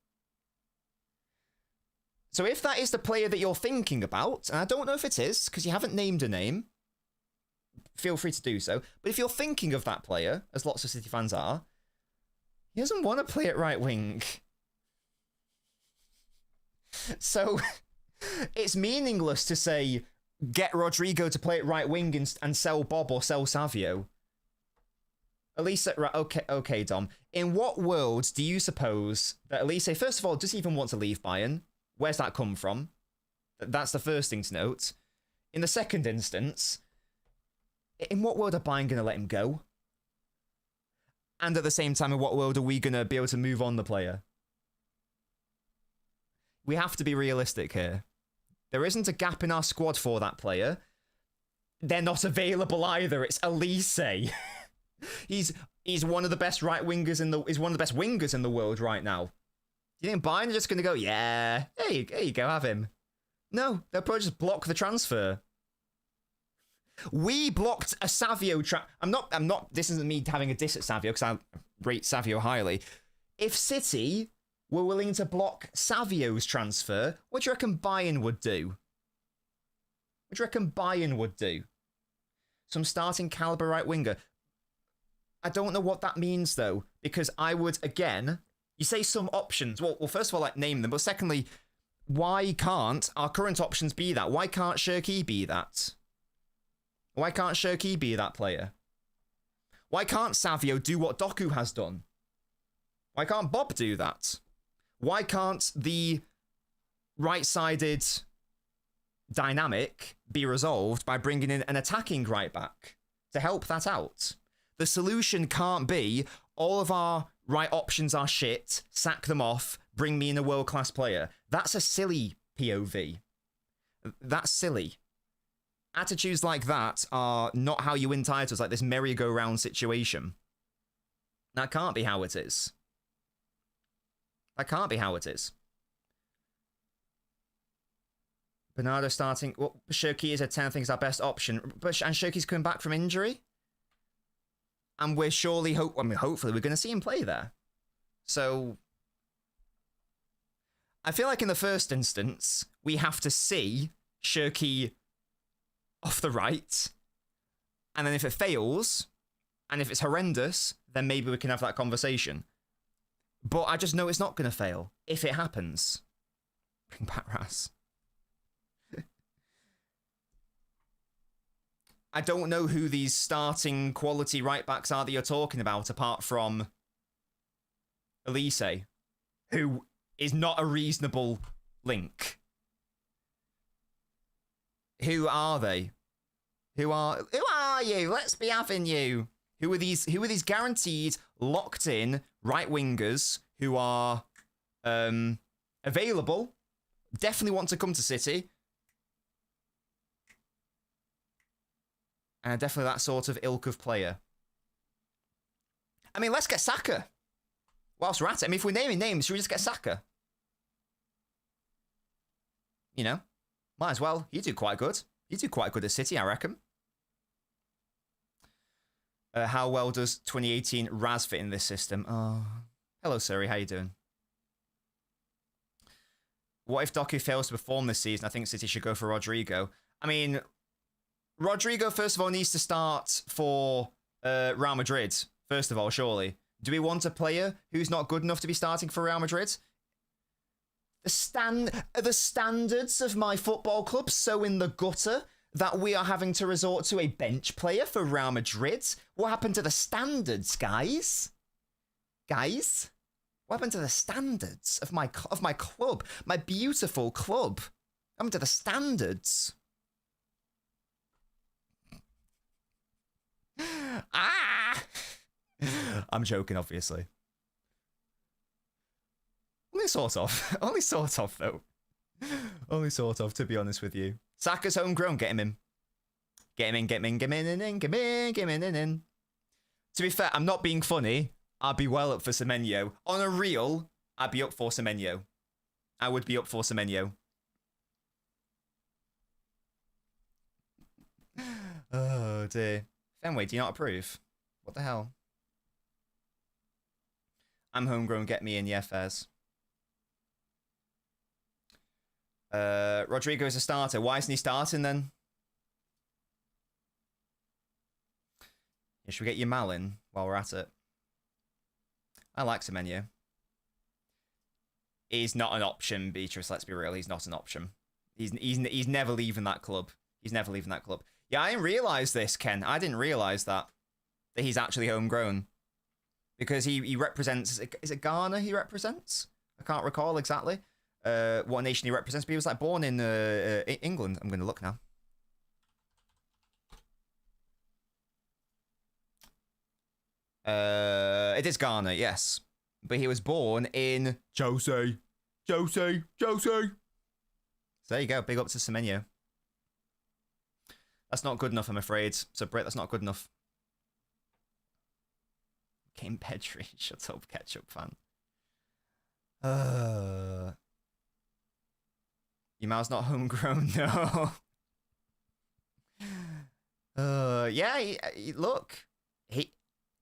B: So if that is the player that you're thinking about, and I don't know if it is, because you haven't named a name, feel free to do so. But if you're thinking of that player, as lots of City fans are, he doesn't want to play at right wing. So it's meaningless to say, get Rodrigo to play at right wing and sell Bob or sell Savio. Elise, right, okay, Dom. In what world do you suppose that Elise, first of all, does he even want to leave Bayern? Where's that come from? That's the first thing to note. In the second instance, in what world are Bayern going to let him go? And at the same time, in what world are we going to be able to move on the player? We have to be realistic here. There isn't a gap in our squad for that player. They're not available either. It's Elise. He's one of the best right wingers in the. He's one of the best wingers in the world right now. Do you think Bayern are just going to go, yeah, there you go, have him? No, they'll probably just block the transfer. We blocked a Savio I'm not. This isn't me having a diss at Savio because I rate Savio highly. If City were willing to block Savio's transfer, what do you reckon Bayern would do? What do you reckon Bayern would do? Some starting caliber right winger. I don't know what that means though, because I would again. You say some options. Well, first of all, like name them, but secondly, why can't our current options be that? Why can't Shirky be that? Why can't Shirky be that player? Why can't Savio do what Doku has done? Why can't Bob do that? Why can't the right-sided dynamic be resolved by bringing in an attacking right back to help that out? The solution can't be all of our right options are shit, sack them off, bring me in a world-class player. That's a silly POV. That's silly. Attitudes like that are not how you win titles, like this merry-go-round situation. That can't be how it is. That can't be how it is. Bernardo starting. Well, Shirky is a 10, I think is our best option. And Shirky's coming back from injury. And we're surely, hopefully we're going to see him play there. So, I feel like in the first instance, we have to see Shirky off the right. And then if it fails, and if it's horrendous, then maybe we can have that conversation. But I just know it's not going to fail if it happens. Bring back Ras. I don't know who these starting quality right backs are that you're talking about, apart from Elise, who is not a reasonable link. Who are they? Who are you? Let's be having you. Who are these guaranteed locked in right wingers who are available, definitely want to come to City, and definitely that sort of ilk of player. I mean, let's get Saka. Whilst we're at it, I mean, if we're naming names, should we just get Saka? You know, might as well. You do quite good. You do quite good at City, I reckon. How well does 2018 Raz fit in this system? Oh, hello, Siri. How you doing? What if Doku fails to perform this season? I think City should go for Rodrigo. I mean, Rodrigo, first of all, needs to start for Real Madrid. First of all, surely. Do we want a player who's not good enough to be starting for Real Madrid? The standards of my football club so in the gutter that we are having to resort to a bench player for Real Madrid? What happened to the standards, guys? Guys? What happened to the standards of my club? My beautiful club? What happened to the standards? Ah! I'm joking, obviously. Only sort of. Only sort of, though. Only sort of, to be honest with you. Saka's homegrown. Get him in. Get him in, get him in, get him in, get him in, get him in. To be fair, I'm not being funny. I'd be well up for Semenyo. On a reel, I'd be up for Semenyo. I would be up for Semenyo. Oh, dear. Fenway, do you not approve? What the hell? I'm homegrown, get me in, yeah, Fez. Rodrigo is a starter. Why isn't he starting then? Yeah, should we get Yamal in while we're at it? I like Semenyo. He's not an option, Beatrice, let's be real. He's not an option. He's never leaving that club. He's never leaving that club. Yeah, I didn't realise this, Ken. I didn't realise that he's actually homegrown. Because he represents... Is it Ghana he represents? I can't recall exactly what nation he represents, but he was like born in England. I'm going to look now. It is Ghana, yes. But he was born in Chelsea. Chelsea. So there you go. Big up to Semenyo. That's not good enough, I'm afraid. So, Brit, that's not good enough. Game Pedri. Shut up, ketchup fan. Your mouth's not homegrown, no. Yeah, look.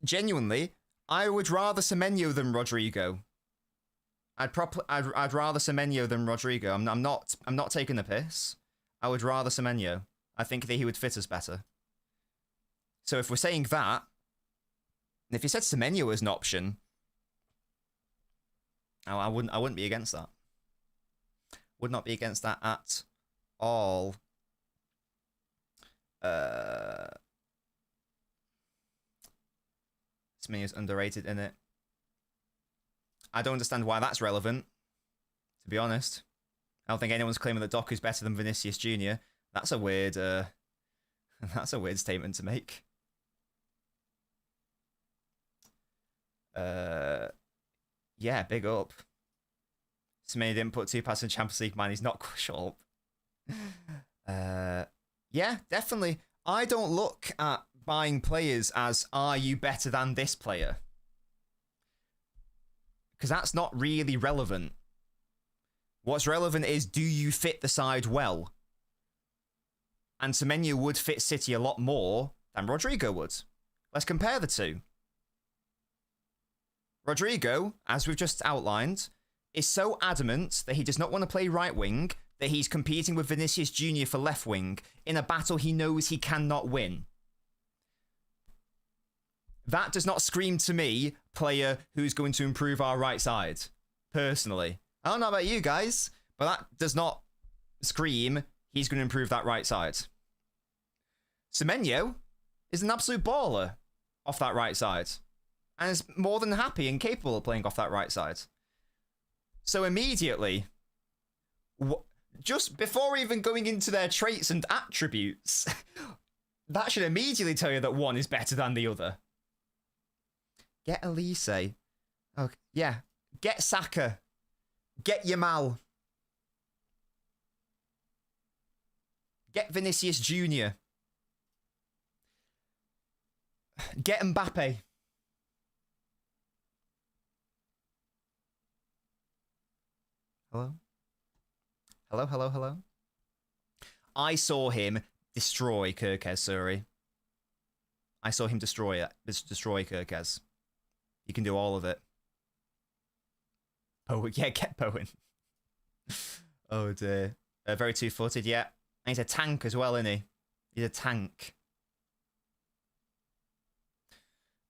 B: Genuinely, I would rather Semenyo than Rodrigo. I'd rather Semenyo than Rodrigo. I'm not taking the piss. I would rather Semenyo. I think that he would fit us better. So if we're saying that, and if you said Semenyo as an option, I wouldn't be against that. Would not be against that at all. Semenyo's underrated in it. I don't understand why that's relevant, to be honest. I don't think anyone's claiming that Doc is better than Vinicius Jr. That's a weird that's a weird statement to make. Yeah, big up. Semenyo didn't put 2 passes in Champions League, man. He's not shut up. Yeah, definitely. I don't look at buying players as, are you better than this player? Because that's not really relevant. What's relevant is, do you fit the side well? And Semenyo would fit City a lot more than Rodrigo would. Let's compare the two. Rodrigo, as we've just outlined, is so adamant that he does not want to play right wing that he's competing with Vinicius Jr. for left wing in a battle he knows he cannot win. That does not scream to me player who's going to improve our right side, personally. I don't know about you guys, but that does not scream he's going to improve that right side. Semenyo is an absolute baller off that right side and is more than happy and capable of playing off that right side. So immediately, just before even going into their traits and attributes, that should immediately tell you that one is better than the other. Get Elise. Oh, yeah. Get Saka. Get Yamal. Get Vinicius Jr. Get Mbappe. Hello? Hello? I saw him destroy Kirkez, sorry. I saw him destroy Kirkez. You can do all of it. Oh, yeah, get Bowen. Oh, dear. Very two-footed, yeah. And he's a tank as well, isn't he? He's a tank.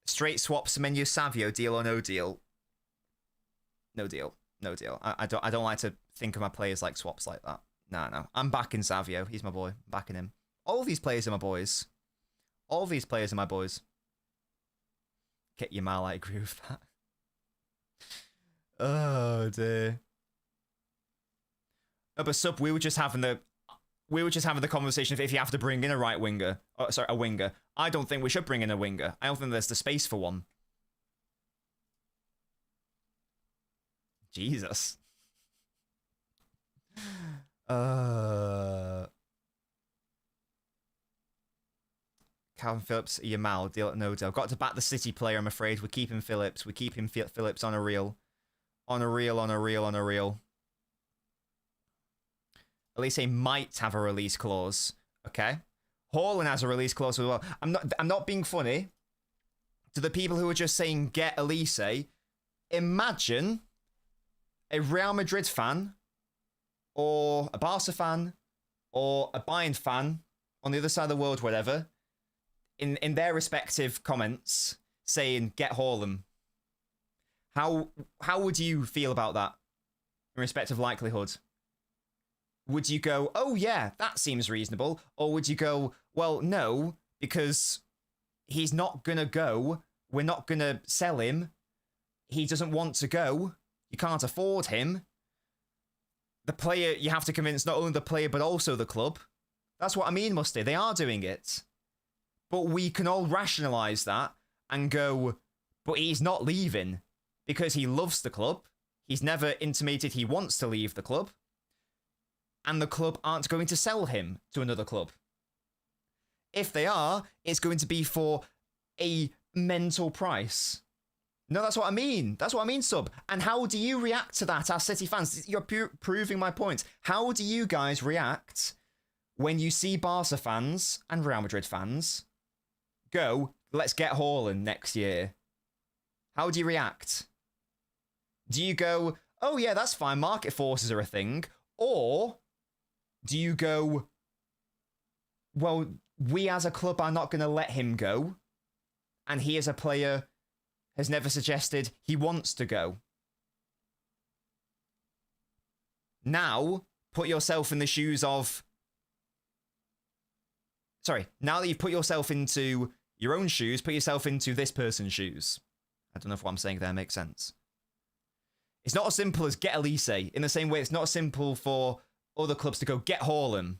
B: Straight swap Semenyo Savio, deal or no deal? No deal. No deal. I don't like to think of my players like swaps like that. No. I'm backing Savio. He's my boy. I'm backing him. All of these players are my boys. All of these players are my boys. Get Yamal, I agree with that. Oh dear. No, but sub, we were just having the conversation of if you have to bring in a right winger. Oh, sorry, a winger. I don't think we should bring in a winger. I don't think there's the space for one. Jesus. Calvin Phillips, Yamal, deal no deal. Got to back the City player, I'm afraid. We're keeping Phillips. We're keeping Phillips on a reel. On a reel. At least he might have a release clause. Okay. Haaland has a release clause as well. I'm not being funny. To the people who are just saying get Elise, imagine a Real Madrid fan or a Barca fan or a Bayern fan on the other side of the world, whatever, in their respective comments saying get Haaland. How would you feel about that in respect of likelihood? Would you go, oh yeah, that seems reasonable? Or would you go, well, no, because he's not going to go. We're not going to sell him. He doesn't want to go. You can't afford him. The player, you have to convince not only the player, but also the club. That's what I mean, Musty. They are doing it. But we can all rationalise that and go, But he's not leaving because he loves the club. He's never intimated he wants to leave the club. And the club aren't going to sell him to another club. If they are, it's going to be for a mental price. No, that's what I mean. That's what I mean, sub. And how do you react to that as City fans? You're proving my point. How do you guys react when you see Barca fans and Real Madrid fans go, let's get Haaland next year? How do you react? Do you go, oh yeah, that's fine, market forces are a thing? Or do you go, well, we as a club are not going to let him go, and he as a player has never suggested he wants to go? Now, put yourself in the shoes of... Sorry, now that you've put yourself into your own shoes, put yourself into this person's shoes. I don't know if what I'm saying there makes sense. It's not as simple as get Elise, in the same way it's not as simple for other clubs to go get Haaland.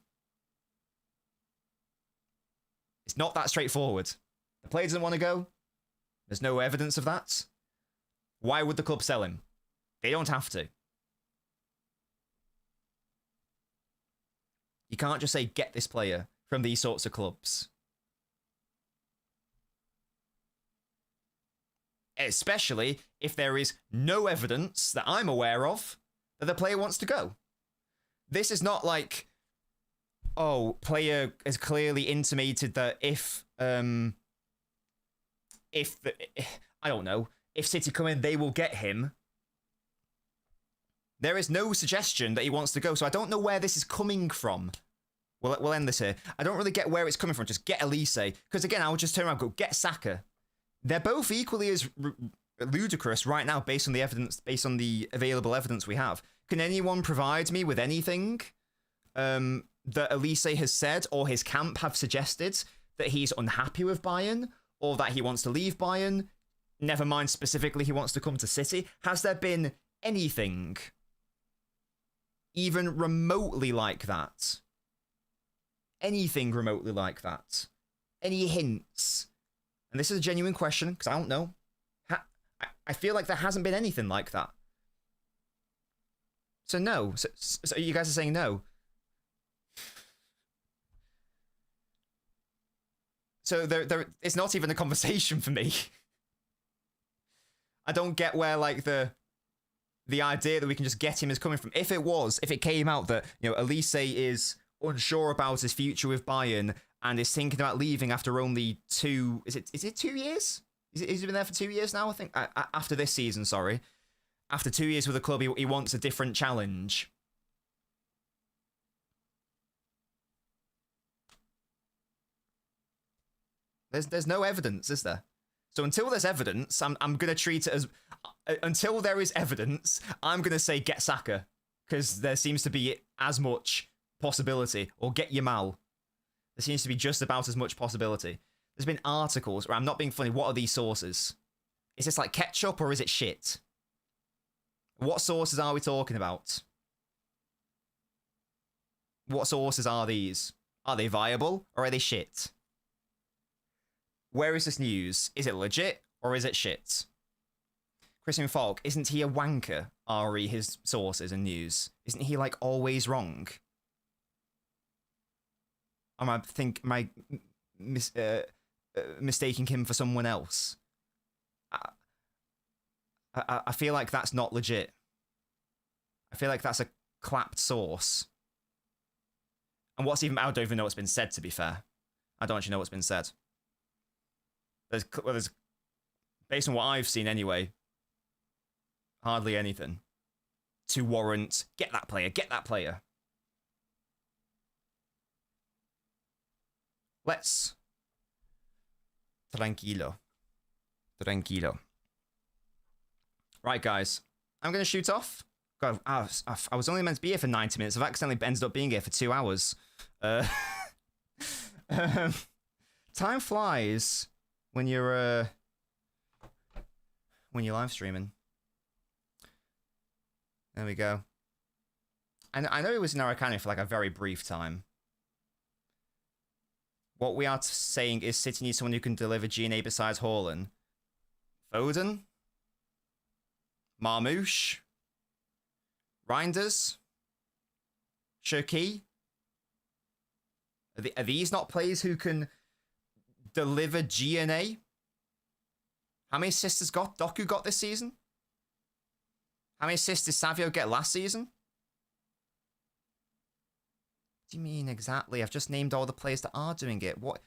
B: It's not that straightforward. The player doesn't want to go. There's no evidence of that. Why would the club sell him? They don't have to. You can't just say, get this player from these sorts of clubs. Especially if there is no evidence that I'm aware of that the player wants to go. This is not like, oh, player has clearly intimated that if I don't know, if City come in, they will get him. There is no suggestion that he wants to go, so I don't know where this is coming from. We'll end this here. I don't really get where it's coming from. Just get Elise. Because again, I would just turn around and go, get Saka. They're both equally as ludicrous right now based on the evidence, based on the available evidence we have. Can anyone provide me with anything that Elise has said or his camp have suggested that he's unhappy with Bayern or that he wants to leave Bayern? Never mind specifically he wants to come to City. Has there been anything even remotely like that? Anything remotely like that? Any hints? And this is a genuine question, because I don't know. I feel like there hasn't been anything like that. So no. So you guys are saying no. So it's not even a conversation for me. I don't get where, like, the idea that we can just get him is coming from. If it came out that, you know, Elise is unsure about his future with Bayern and is thinking about leaving after only is it 2 years? Has he been there for 2 years now? I think after this season, sorry. After 2 years with the club, he wants a different challenge. There's no evidence, is there? So until there's evidence, I'm going to treat it as... Until there is evidence, I'm going to say get Saka. Because there seems to be as much possibility. Or get Yamal. There seems to be just about as much possibility. There's been articles where I'm not being funny. What are these sources? Is this like ketchup or is it shit? What sources are we talking about? What sources are these? Are they viable or are they shit? Where is this news? Is it legit or is it shit? Christian Falk, isn't he a wanker? Ari, his sources and news. Isn't he like always wrong? Am I mistaking him for someone else? I feel like that's not legit. I feel like that's a clapped source. And I don't even know what's been said, to be fair. I don't actually know what's been said. There's based on what I've seen anyway, hardly anything to warrant, get that player. Let's... Tranquilo. Right, guys. I'm going to shoot off. God, I was only meant to be here for 90 minutes. I've accidentally ended up being here for 2 hours. Time flies when you're live streaming. There we go. And I know it was in Aracani for like a very brief time. What we are saying is City needs someone who can deliver G&A besides Haaland. Odin, Marmouche, Reinders, Shirky. Are these not players who can deliver GNA? How many assists has Doku got this season? How many assists did Savio get last season? What do you mean exactly? I've just named all the players that are doing it. What?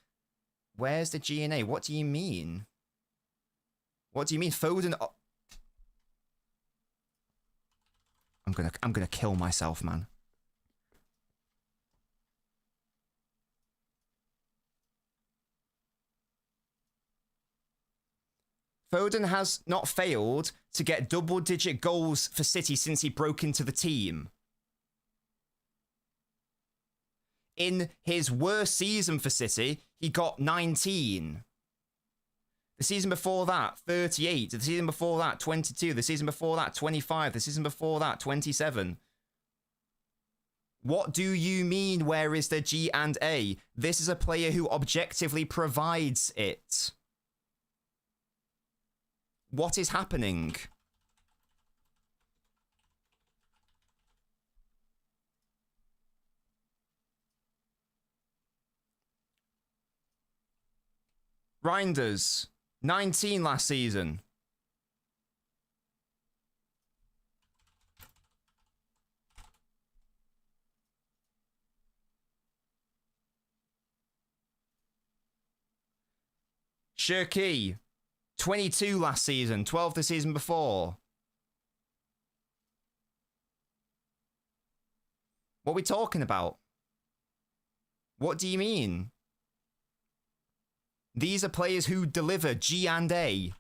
B: Where's the GNA? What do you mean? What do you mean? Foden... Oh. I'm gonna kill myself, man. Foden has not failed to get double-digit goals for City since he broke into the team. In his worst season for City, he got 19. The season before that, 38. The season before that, 22. The season before that, 25. The season before that, 27. What do you mean, where is the G and A? This is a player who objectively provides it. What is happening? Reinders, 19 last season. Shirky, 22 last season, 12 the season before. What are we talking about? What do you mean? These are players who deliver G and A.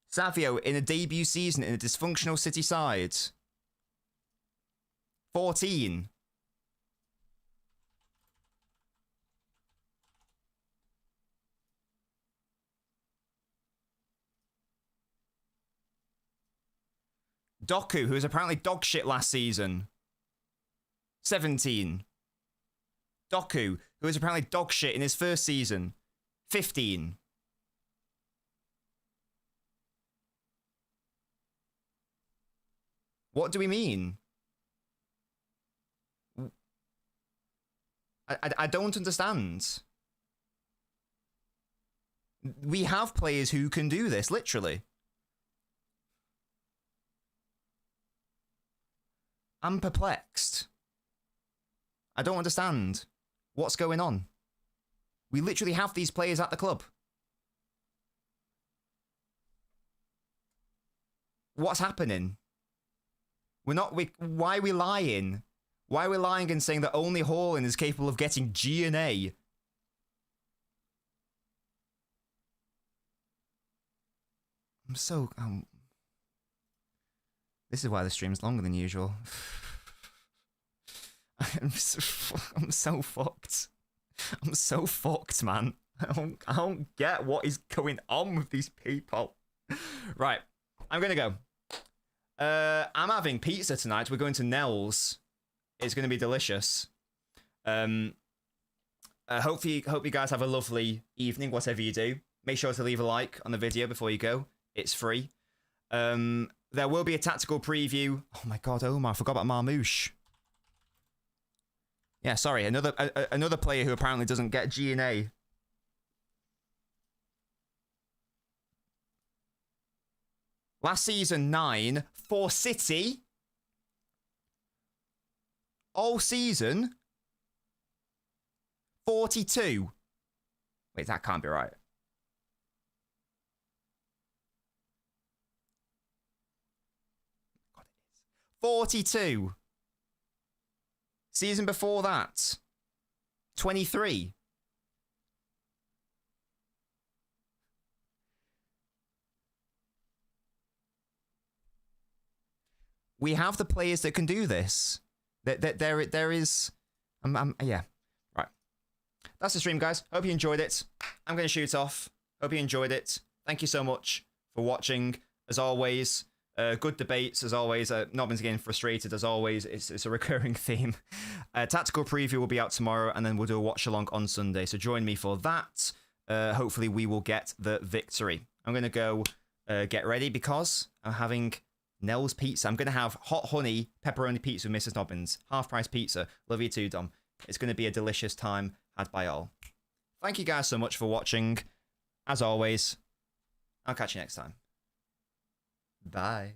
B: Savio in a debut season in a dysfunctional City side. 14. Doku, who was apparently dog shit last season. 17. Doku, who was apparently dog shit in his first season. 15. What do we mean? I don't understand. We have players who can do this, literally. I'm perplexed. I don't understand. What's going on? We literally have these players at the club. What's happening? Why are we lying? Why are we lying and saying that only Haaland is capable of getting G and A? This is why the stream's longer than usual. I'm so fucked. I'm so fucked, man. I don't get what is going on with these people. Right, I'm gonna go. I'm having pizza tonight. We're going to Nell's. It's gonna be delicious. Hope you guys have a lovely evening, whatever you do. Make sure to leave a like on the video before you go. It's free. There will be a tactical preview. Oh my god, Omar, I forgot about Marmouche. Yeah, sorry, another player who apparently doesn't get G and A. Last season, 9 for City. All season, 42. Wait, that can't be right. God, it is 42. Season before that, 23. We have the players that can do this. There is... yeah. Right. That's the stream, guys. Hope you enjoyed it. I'm going to shoot off. Hope you enjoyed it. Thank you so much for watching. As always, good debates, as always. Nobbins getting frustrated, as always. It's a recurring theme. Tactical preview will be out tomorrow, and then we'll do a watch-along on Sunday. So join me for that. hopefully we will get the victory. I'm going to go get ready because I'm having Nell's Pizza. I'm going to have hot honey pepperoni pizza with Mrs. Nobbins. Half price pizza. Love you too, Dom. It's going to be a delicious time had by all. Thank you guys so much for watching. As always, I'll catch you next time. Bye.